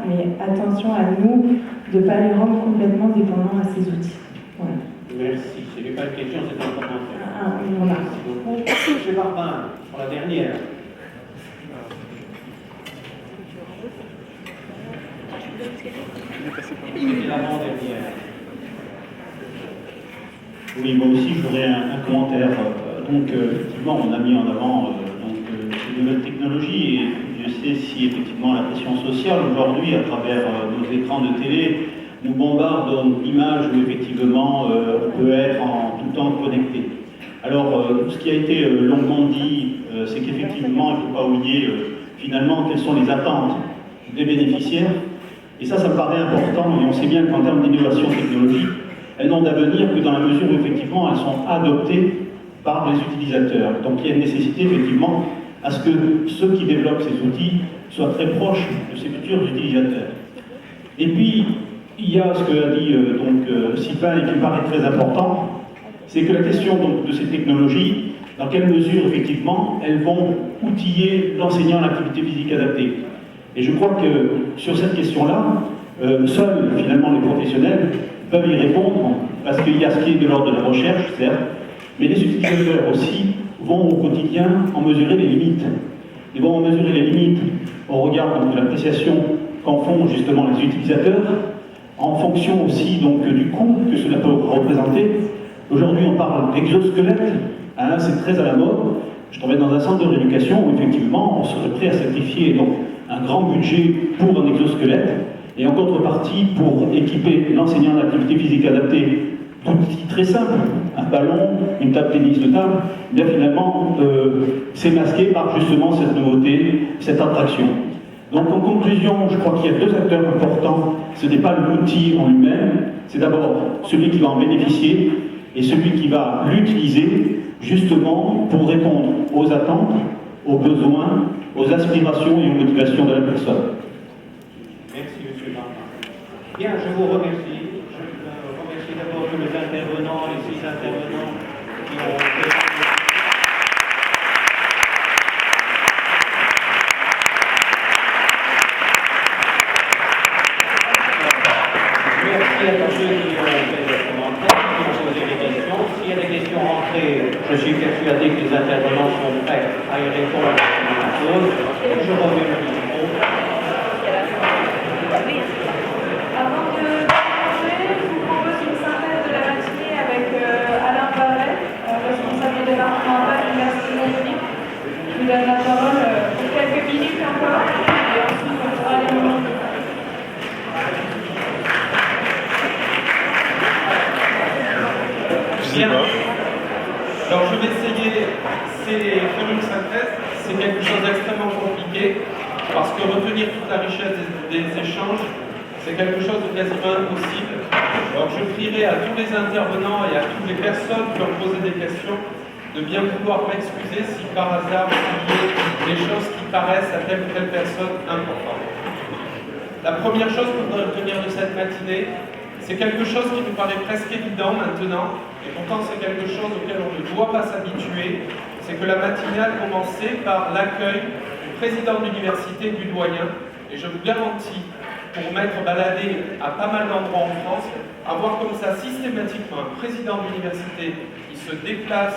Mais attention à nous de ne pas les rendre complètement dépendants à ces outils. Voilà. Merci. Ce n'est pas une question, c'est un commentaire. Ah, oui, voilà. Merci beaucoup. M. Barbin, pour la dernière. C'était l'avant-dernière. Oui, moi aussi, je voudrais un commentaire. Effectivement, on a mis en avant ces nouvelles technologies et Dieu sait si effectivement la pression sociale aujourd'hui, à travers nos écrans de télé, nous bombarde d'images où effectivement on peut être en tout temps connecté. Alors, ce qui a été longuement dit, c'est qu'effectivement, il ne faut pas oublier finalement quelles sont les attentes des bénéficiaires. Et ça me paraît important, et on sait bien qu'en termes d'innovation technologique, elles n'ont d'avenir que dans la mesure où effectivement elles sont adoptées par les utilisateurs. Donc il y a une nécessité effectivement à ce que ceux qui développent ces outils soient très proches de ces futurs utilisateurs. Et puis, il y a ce que a dit Sylvain et qui me paraît très important, c'est que la question de ces technologies, dans quelle mesure effectivement elles vont outiller l'enseignant à l'activité physique adaptée. Et je crois que sur cette question-là, seuls finalement les professionnels peuvent y répondre, parce qu'il y a ce qui est de l'ordre de la recherche, certes, mais les utilisateurs aussi vont au quotidien en mesurer les limites. Ils vont en mesurer les limites au regard de l'appréciation qu'en font justement les utilisateurs, en fonction aussi du coût que cela peut représenter. Aujourd'hui, on parle d'exosquelette, hein, c'est très à la mode. Je travaille dans un centre de rééducation où effectivement on serait prêt à sacrifier un grand budget pour un exosquelette et en contrepartie pour équiper l'enseignant d'activité physique adaptée d'outils très simples, un ballon, une table tennis de table, bien finalement c'est masqué par justement cette nouveauté, cette attraction. Donc en conclusion, je crois qu'il y a deux acteurs importants. Ce n'est pas l'outil en lui-même, c'est d'abord celui qui va en bénéficier et celui qui va l'utiliser justement pour répondre aux attentes, aux besoins, aux aspirations et aux motivations de la personne. Merci, M. Barbin. Bien, je vous remercie. Je remercie d'abord tous les intervenants, les 6 intervenants qui ont fait... Merci à tous ceux qui ont fait des commentaires, qui ont posé des questions. S'il y a des questions rentrées, je suis persuadé que les intervenants sont prêts à y répondre à la chose. Je reviens au micro. Avant de commencer, je vous propose une synthèse de la matinée avec Alain Barret, responsable du département de l'Université de Montpellier. Je vous donne la parole pour quelques minutes encore, et ensuite on pourra aller au monde. Bien. Alors je vais essayer, faire une synthèse, c'est quelque chose d'extrêmement compliqué, parce que retenir toute la richesse des échanges, c'est quelque chose de quasiment impossible. Alors je prierai à tous les intervenants et à toutes les personnes qui ont posé des questions de bien vouloir m'excuser si par hasard il y a des choses qui paraissent à telle ou telle personne importantes. La première chose qu'on doit retenir de cette matinée, c'est quelque chose qui nous paraît presque évident maintenant, et pourtant c'est quelque chose auquel on ne doit pas s'habituer, c'est que la matinale commençait par l'accueil du président de l'université, du doyen, et je vous garantis, pour m'être baladé à pas mal d'endroits en France, avoir comme ça systématiquement un président de l'université qui se déplace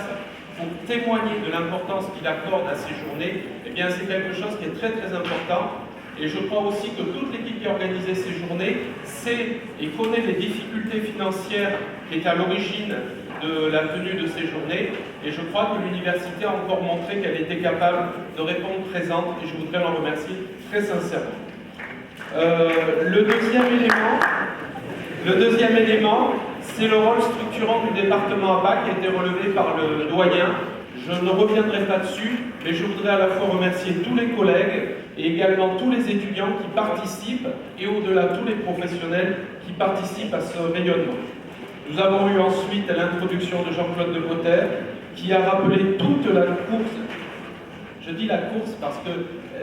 pour témoigner de l'importance qu'il accorde à ces journées, eh bien c'est quelque chose qui est très très important. Et je crois aussi que toute l'équipe qui a organisé ces journées sait et connaît les difficultés financières qui étaient à l'origine de la tenue de ces journées. Et je crois que l'université a encore montré qu'elle était capable de répondre présente, et je voudrais l'en remercier très sincèrement. Le deuxième élément, c'est le rôle structurant du département APA qui a été relevé par le doyen. Je ne reviendrai pas dessus, mais je voudrais à la fois remercier tous les collègues et également tous les étudiants qui participent, et au-delà tous les professionnels qui participent à ce rayonnement. Nous avons eu ensuite l'introduction de Jean-Claude de Potter, qui a rappelé toute la course. Je dis la course parce que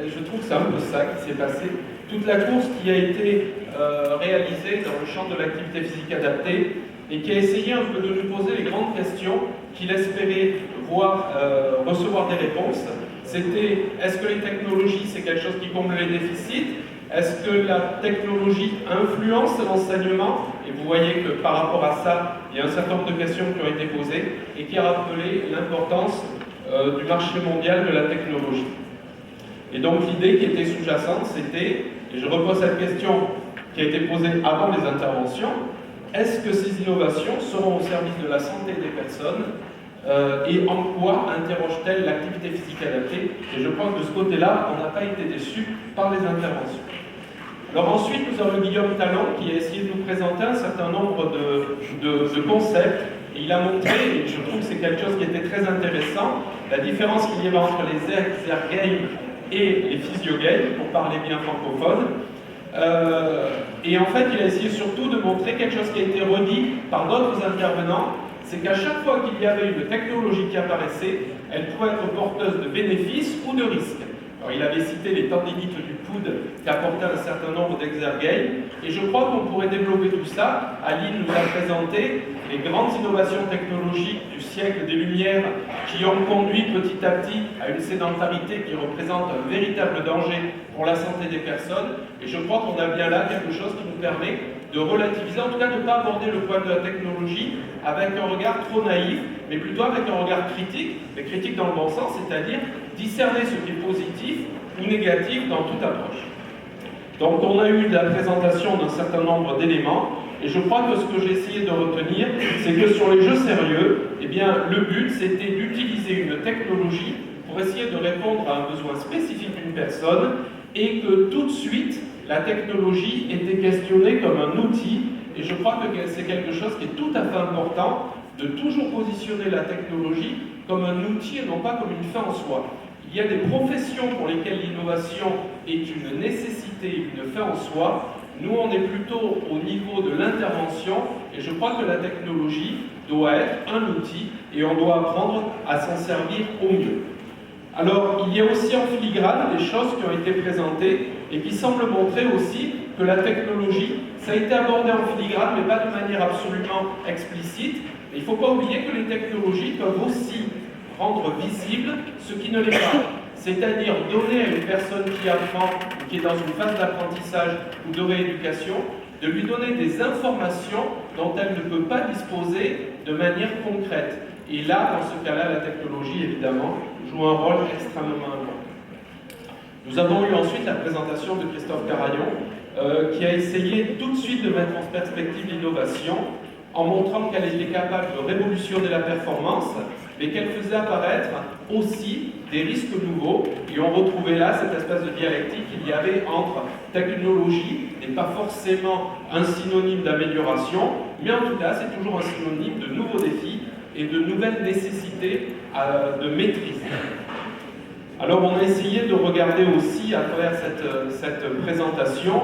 je trouve que c'est un peu ça qui s'est passé. Toute la course qui a été réalisée dans le champ de l'activité physique adaptée, et qui a essayé un peu de nous poser les grandes questions qu'il espérait recevoir des réponses. C'était, est-ce que les technologies, c'est quelque chose qui comble les déficits? Est-ce que la technologie influence l'enseignement? Et vous voyez que par rapport à ça, il y a un certain nombre de questions qui ont été posées et qui a rappelé l'importance du marché mondial de la technologie. Et donc l'idée qui était sous-jacente, c'était, et je repose cette question qui a été posée avant les interventions, est-ce que ces innovations seront au service de la santé des personnes et en quoi interroge-t-elle l'activité physique adaptée? Et je pense que de ce côté-là, on n'a pas été déçus par les interventions. Alors ensuite, nous avons Guillaume Talon qui a essayé de nous présenter un certain nombre de concepts. Et il a montré, et je trouve que c'est quelque chose qui était très intéressant, la différence qu'il y avait entre les exergames et les physiogames, pour parler bien francophone. Et en fait, il a essayé surtout de montrer quelque chose qui a été redit par d'autres intervenants, c'est qu'à chaque fois qu'il y avait une technologie qui apparaissait, elle pouvait être porteuse de bénéfices ou de risques. Alors, il avait cité les tendinites du coude qui apportaient un certain nombre d'exergames, et je crois qu'on pourrait développer tout ça. Aline nous a présenté les grandes innovations technologiques du siècle des Lumières qui ont conduit petit à petit à une sédentarité qui représente un véritable danger pour la santé des personnes, et je crois qu'on a bien là quelque chose qui nous permet de relativiser, en tout cas de ne pas aborder le problème de la technologie avec un regard trop naïf, mais plutôt avec un regard critique, mais critique dans le bon sens, c'est-à-dire discerner ce qui est positif ou négatif dans toute approche. Donc on a eu la présentation d'un certain nombre d'éléments, et je crois que ce que j'ai essayé de retenir, c'est que sur les jeux sérieux, eh bien, le but c'était d'utiliser une technologie pour essayer de répondre à un besoin spécifique d'une personne, et que tout de suite, la technologie était questionnée comme un outil, et je crois que c'est quelque chose qui est tout à fait important, de toujours positionner la technologie comme un outil et non pas comme une fin en soi. Il y a des professions pour lesquelles l'innovation est une nécessité, une fin en soi. Nous, on est plutôt au niveau de l'intervention, et je crois que la technologie doit être un outil, et on doit apprendre à s'en servir au mieux. Alors, il y a aussi en filigrane des choses qui ont été présentées et qui semblent montrer aussi que la technologie, ça a été abordé en filigrane, mais pas de manière absolument explicite. Et il ne faut pas oublier que les technologies peuvent aussi rendre visible ce qui ne l'est pas. C'est-à-dire donner à une personne qui apprend, ou qui est dans une phase d'apprentissage ou de rééducation, de lui donner des informations dont elle ne peut pas disposer de manière concrète. Et là, dans ce cas-là, la technologie, évidemment, joue un rôle extrêmement important. Nous avons eu ensuite la présentation de Christophe Carayon, qui a essayé tout de suite de mettre en perspective l'innovation, en montrant qu'elle était capable de révolutionner la performance, mais qu'elle faisait apparaître aussi des risques nouveaux. Et on retrouvait là cette espèce de dialectique qu'il y avait entre technologie, n'est pas forcément un synonyme d'amélioration, mais en tout cas, c'est toujours un synonyme de nouveaux défis et de nouvelles nécessités de maîtrise. Alors on a essayé de regarder aussi à travers cette présentation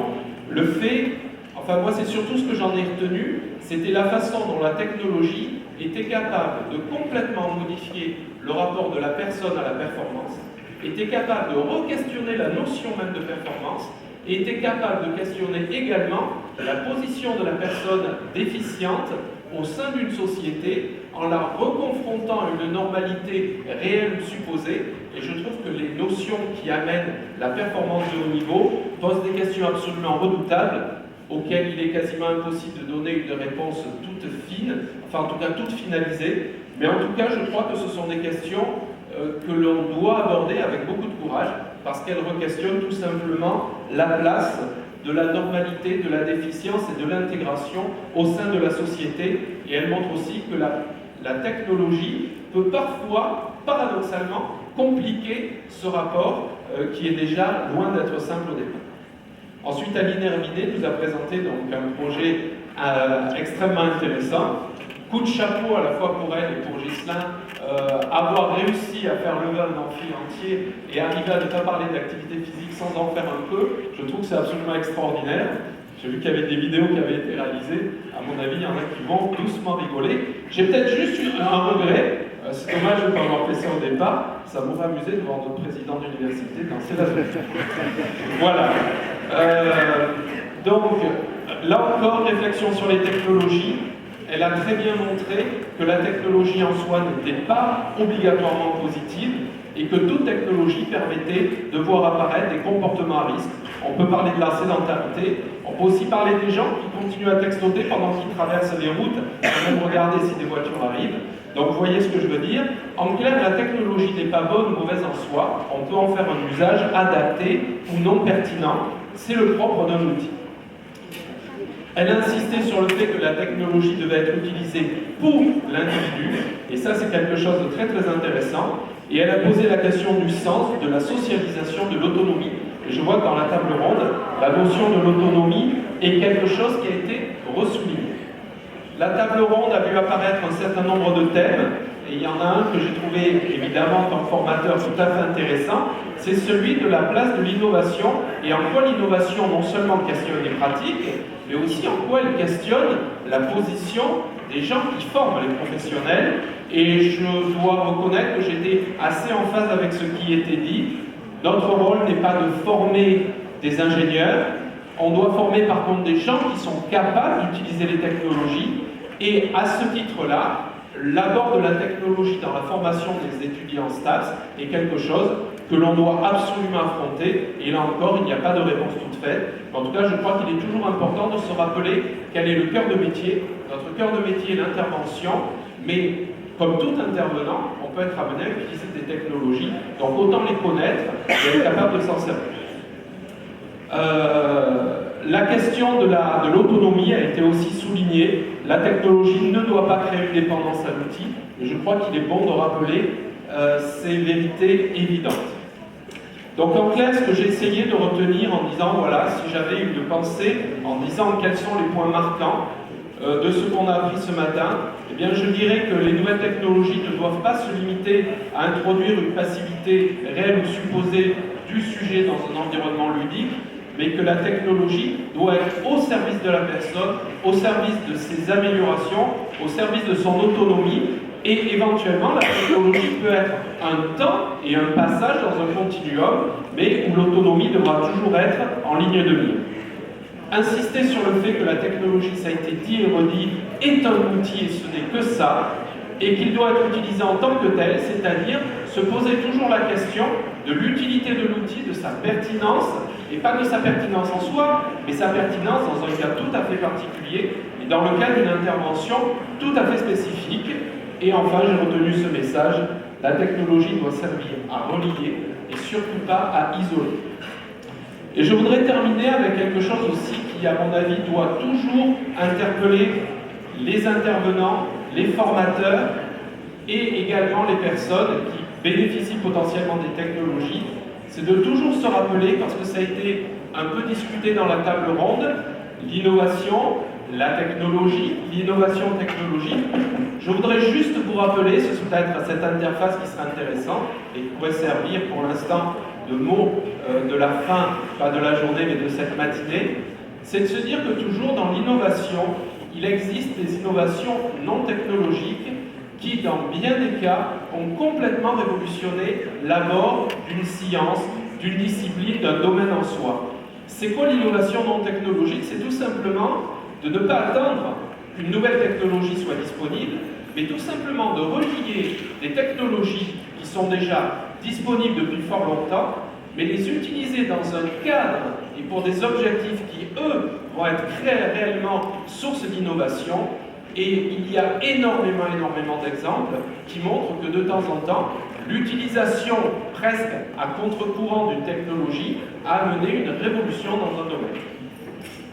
le fait, enfin moi c'est surtout ce que j'en ai retenu, c'était la façon dont la technologie était capable de complètement modifier le rapport de la personne à la performance, était capable de re-questionner la notion même de performance, et était capable de questionner également la position de la personne déficiente au sein d'une société en la reconfrontant à une normalité réelle ou supposée. Et je trouve que les notions qui amènent la performance de haut niveau posent des questions absolument redoutables auxquelles il est quasiment impossible de donner une réponse toute fine, enfin en tout cas toute finalisée. Mais en tout cas, je crois que ce sont des questions que l'on doit aborder avec beaucoup de courage, parce qu'elles requestionnent tout simplement la place de la normalité, de la déficience et de l'intégration au sein de la société. Et elles montrent aussi que la technologie peut parfois, paradoxalement, compliquer ce rapport qui est déjà loin d'être simple au départ. Ensuite, Aline Herminet nous a présenté donc un projet extrêmement intéressant. Coup de chapeau à la fois pour elle et pour Ghislain, avoir réussi à faire lever un amphi entier et arriver à ne pas parler d'activité physique sans en faire un peu, je trouve que c'est absolument extraordinaire. J'ai vu qu'il y avait des vidéos qui avaient été réalisées. À mon avis, il y en a qui vont doucement rigoler. J'ai peut-être juste un regret. C'est dommage de ne pas avoir fait ça au départ. Ça m'aurait amusé de voir notre président d'université danser la zone. Voilà. Donc, là encore, réflexion sur les technologies. Elle a très bien montré que la technologie en soi n'était pas obligatoirement positive et que toute technologie permettait de voir apparaître des comportements à risque. On peut parler de la sédentarité, on peut aussi parler des gens qui continuent à textoter pendant qu'ils traversent les routes, et même regarder si des voitures arrivent. Donc vous voyez ce que je veux dire. En clair, la technologie n'est pas bonne ou mauvaise en soi, on peut en faire un usage adapté ou non pertinent, c'est le propre d'un outil. Elle insistait sur le fait que la technologie devait être utilisée pour l'individu, et ça c'est quelque chose de très très intéressant, et elle a posé la question du sens, de la socialisation, de l'autonomie. Et je vois que dans la table ronde, la notion de l'autonomie est quelque chose qui a été ressouligné. La table ronde a vu apparaître un certain nombre de thèmes, et il y en a un que j'ai trouvé évidemment en tant que formateur tout à fait intéressant, c'est celui de la place de l'innovation, et en quoi l'innovation non seulement questionne les pratiques, mais aussi en quoi elle questionne la position des gens qui forment les professionnels. Et je dois reconnaître que j'étais assez en phase avec ce qui était dit. Notre rôle n'est pas de former des ingénieurs, on doit former par contre des gens qui sont capables d'utiliser les technologies, et à ce titre-là, l'abord de la technologie dans la formation des étudiants STAPS est quelque chose que l'on doit absolument affronter, et là encore, il n'y a pas de réponse toute faite. En tout cas, je crois qu'il est toujours important de se rappeler quel est le cœur de métier. Notre cœur de métier est l'intervention, mais comme tout intervenant, on peut être amené à utiliser des technologies, donc autant les connaître et être capable de s'en servir. La question de l'autonomie a été aussi soulignée. La technologie ne doit pas créer une dépendance à l'outil, et je crois qu'il est bon de rappeler ces vérités évidentes. Donc en clair, ce que j'ai essayé de retenir en disant, voilà, si j'avais une pensée, en disant quels sont les points marquants de ce qu'on a appris ce matin, eh bien je dirais que les nouvelles technologies ne doivent pas se limiter à introduire une passivité réelle ou supposée du sujet dans un environnement ludique, mais que la technologie doit être au service de la personne, au service de ses améliorations, au service de son autonomie, et éventuellement la technologie peut être un temps et un passage dans un continuum, mais où l'autonomie devra toujours être en ligne de mire. Insister sur le fait que la technologie, ça a été dit et redit, est un outil et ce n'est que ça, et qu'il doit être utilisé en tant que tel, c'est-à-dire se poser toujours la question de l'utilité de l'outil, de sa pertinence, et pas de sa pertinence en soi, mais sa pertinence dans un cas tout à fait particulier, et dans le cas d'une intervention tout à fait spécifique. Et enfin, j'ai retenu ce message, la technologie doit servir à relier, et surtout pas à isoler. Et je voudrais terminer avec quelque chose aussi qui, à mon avis, doit toujours interpeller les intervenants, les formateurs et également les personnes qui bénéficient potentiellement des technologies, c'est de toujours se rappeler, parce que ça a été un peu discuté dans la table ronde, l'innovation, la technologie, l'innovation technologique. Je voudrais juste vous rappeler, ce serait peut-être cette interface qui serait intéressante et qui pourrait servir pour l'instant de mot de la fin, pas de la journée, mais de cette matinée, c'est de se dire que toujours dans l'innovation, il existe des innovations non technologiques qui, dans bien des cas, ont complètement révolutionné l'abord d'une science, d'une discipline, d'un domaine en soi. C'est quoi l'innovation non technologique? C'est tout simplement de ne pas attendre qu'une nouvelle technologie soit disponible, mais tout simplement de relier des technologies qui sont déjà disponibles depuis fort longtemps, mais les utiliser dans un cadre et pour des objectifs qui, eux, vont être réellement source d'innovation. Et il y a énormément d'exemples qui montrent que de temps en temps, l'utilisation presque à contre-courant d'une technologie a amené une révolution dans un domaine.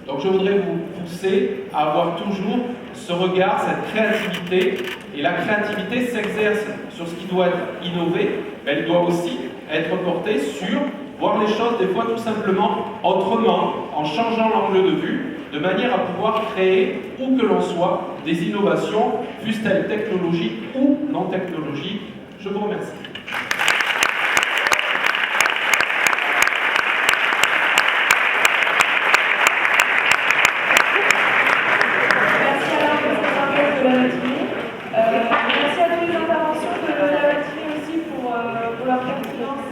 Donc je voudrais vous pousser à avoir toujours ce regard, cette créativité, et la créativité s'exerce sur ce qui doit être innové, mais elle doit aussi être portée sur voir les choses des fois tout simplement autrement, en changeant l'angle de vue, de manière à pouvoir créer, où que l'on soit, des innovations, fussent-elles technologiques ou non technologiques. Je vous remercie. Merci à tous les interventions de la matinée aussi pour leur pertinence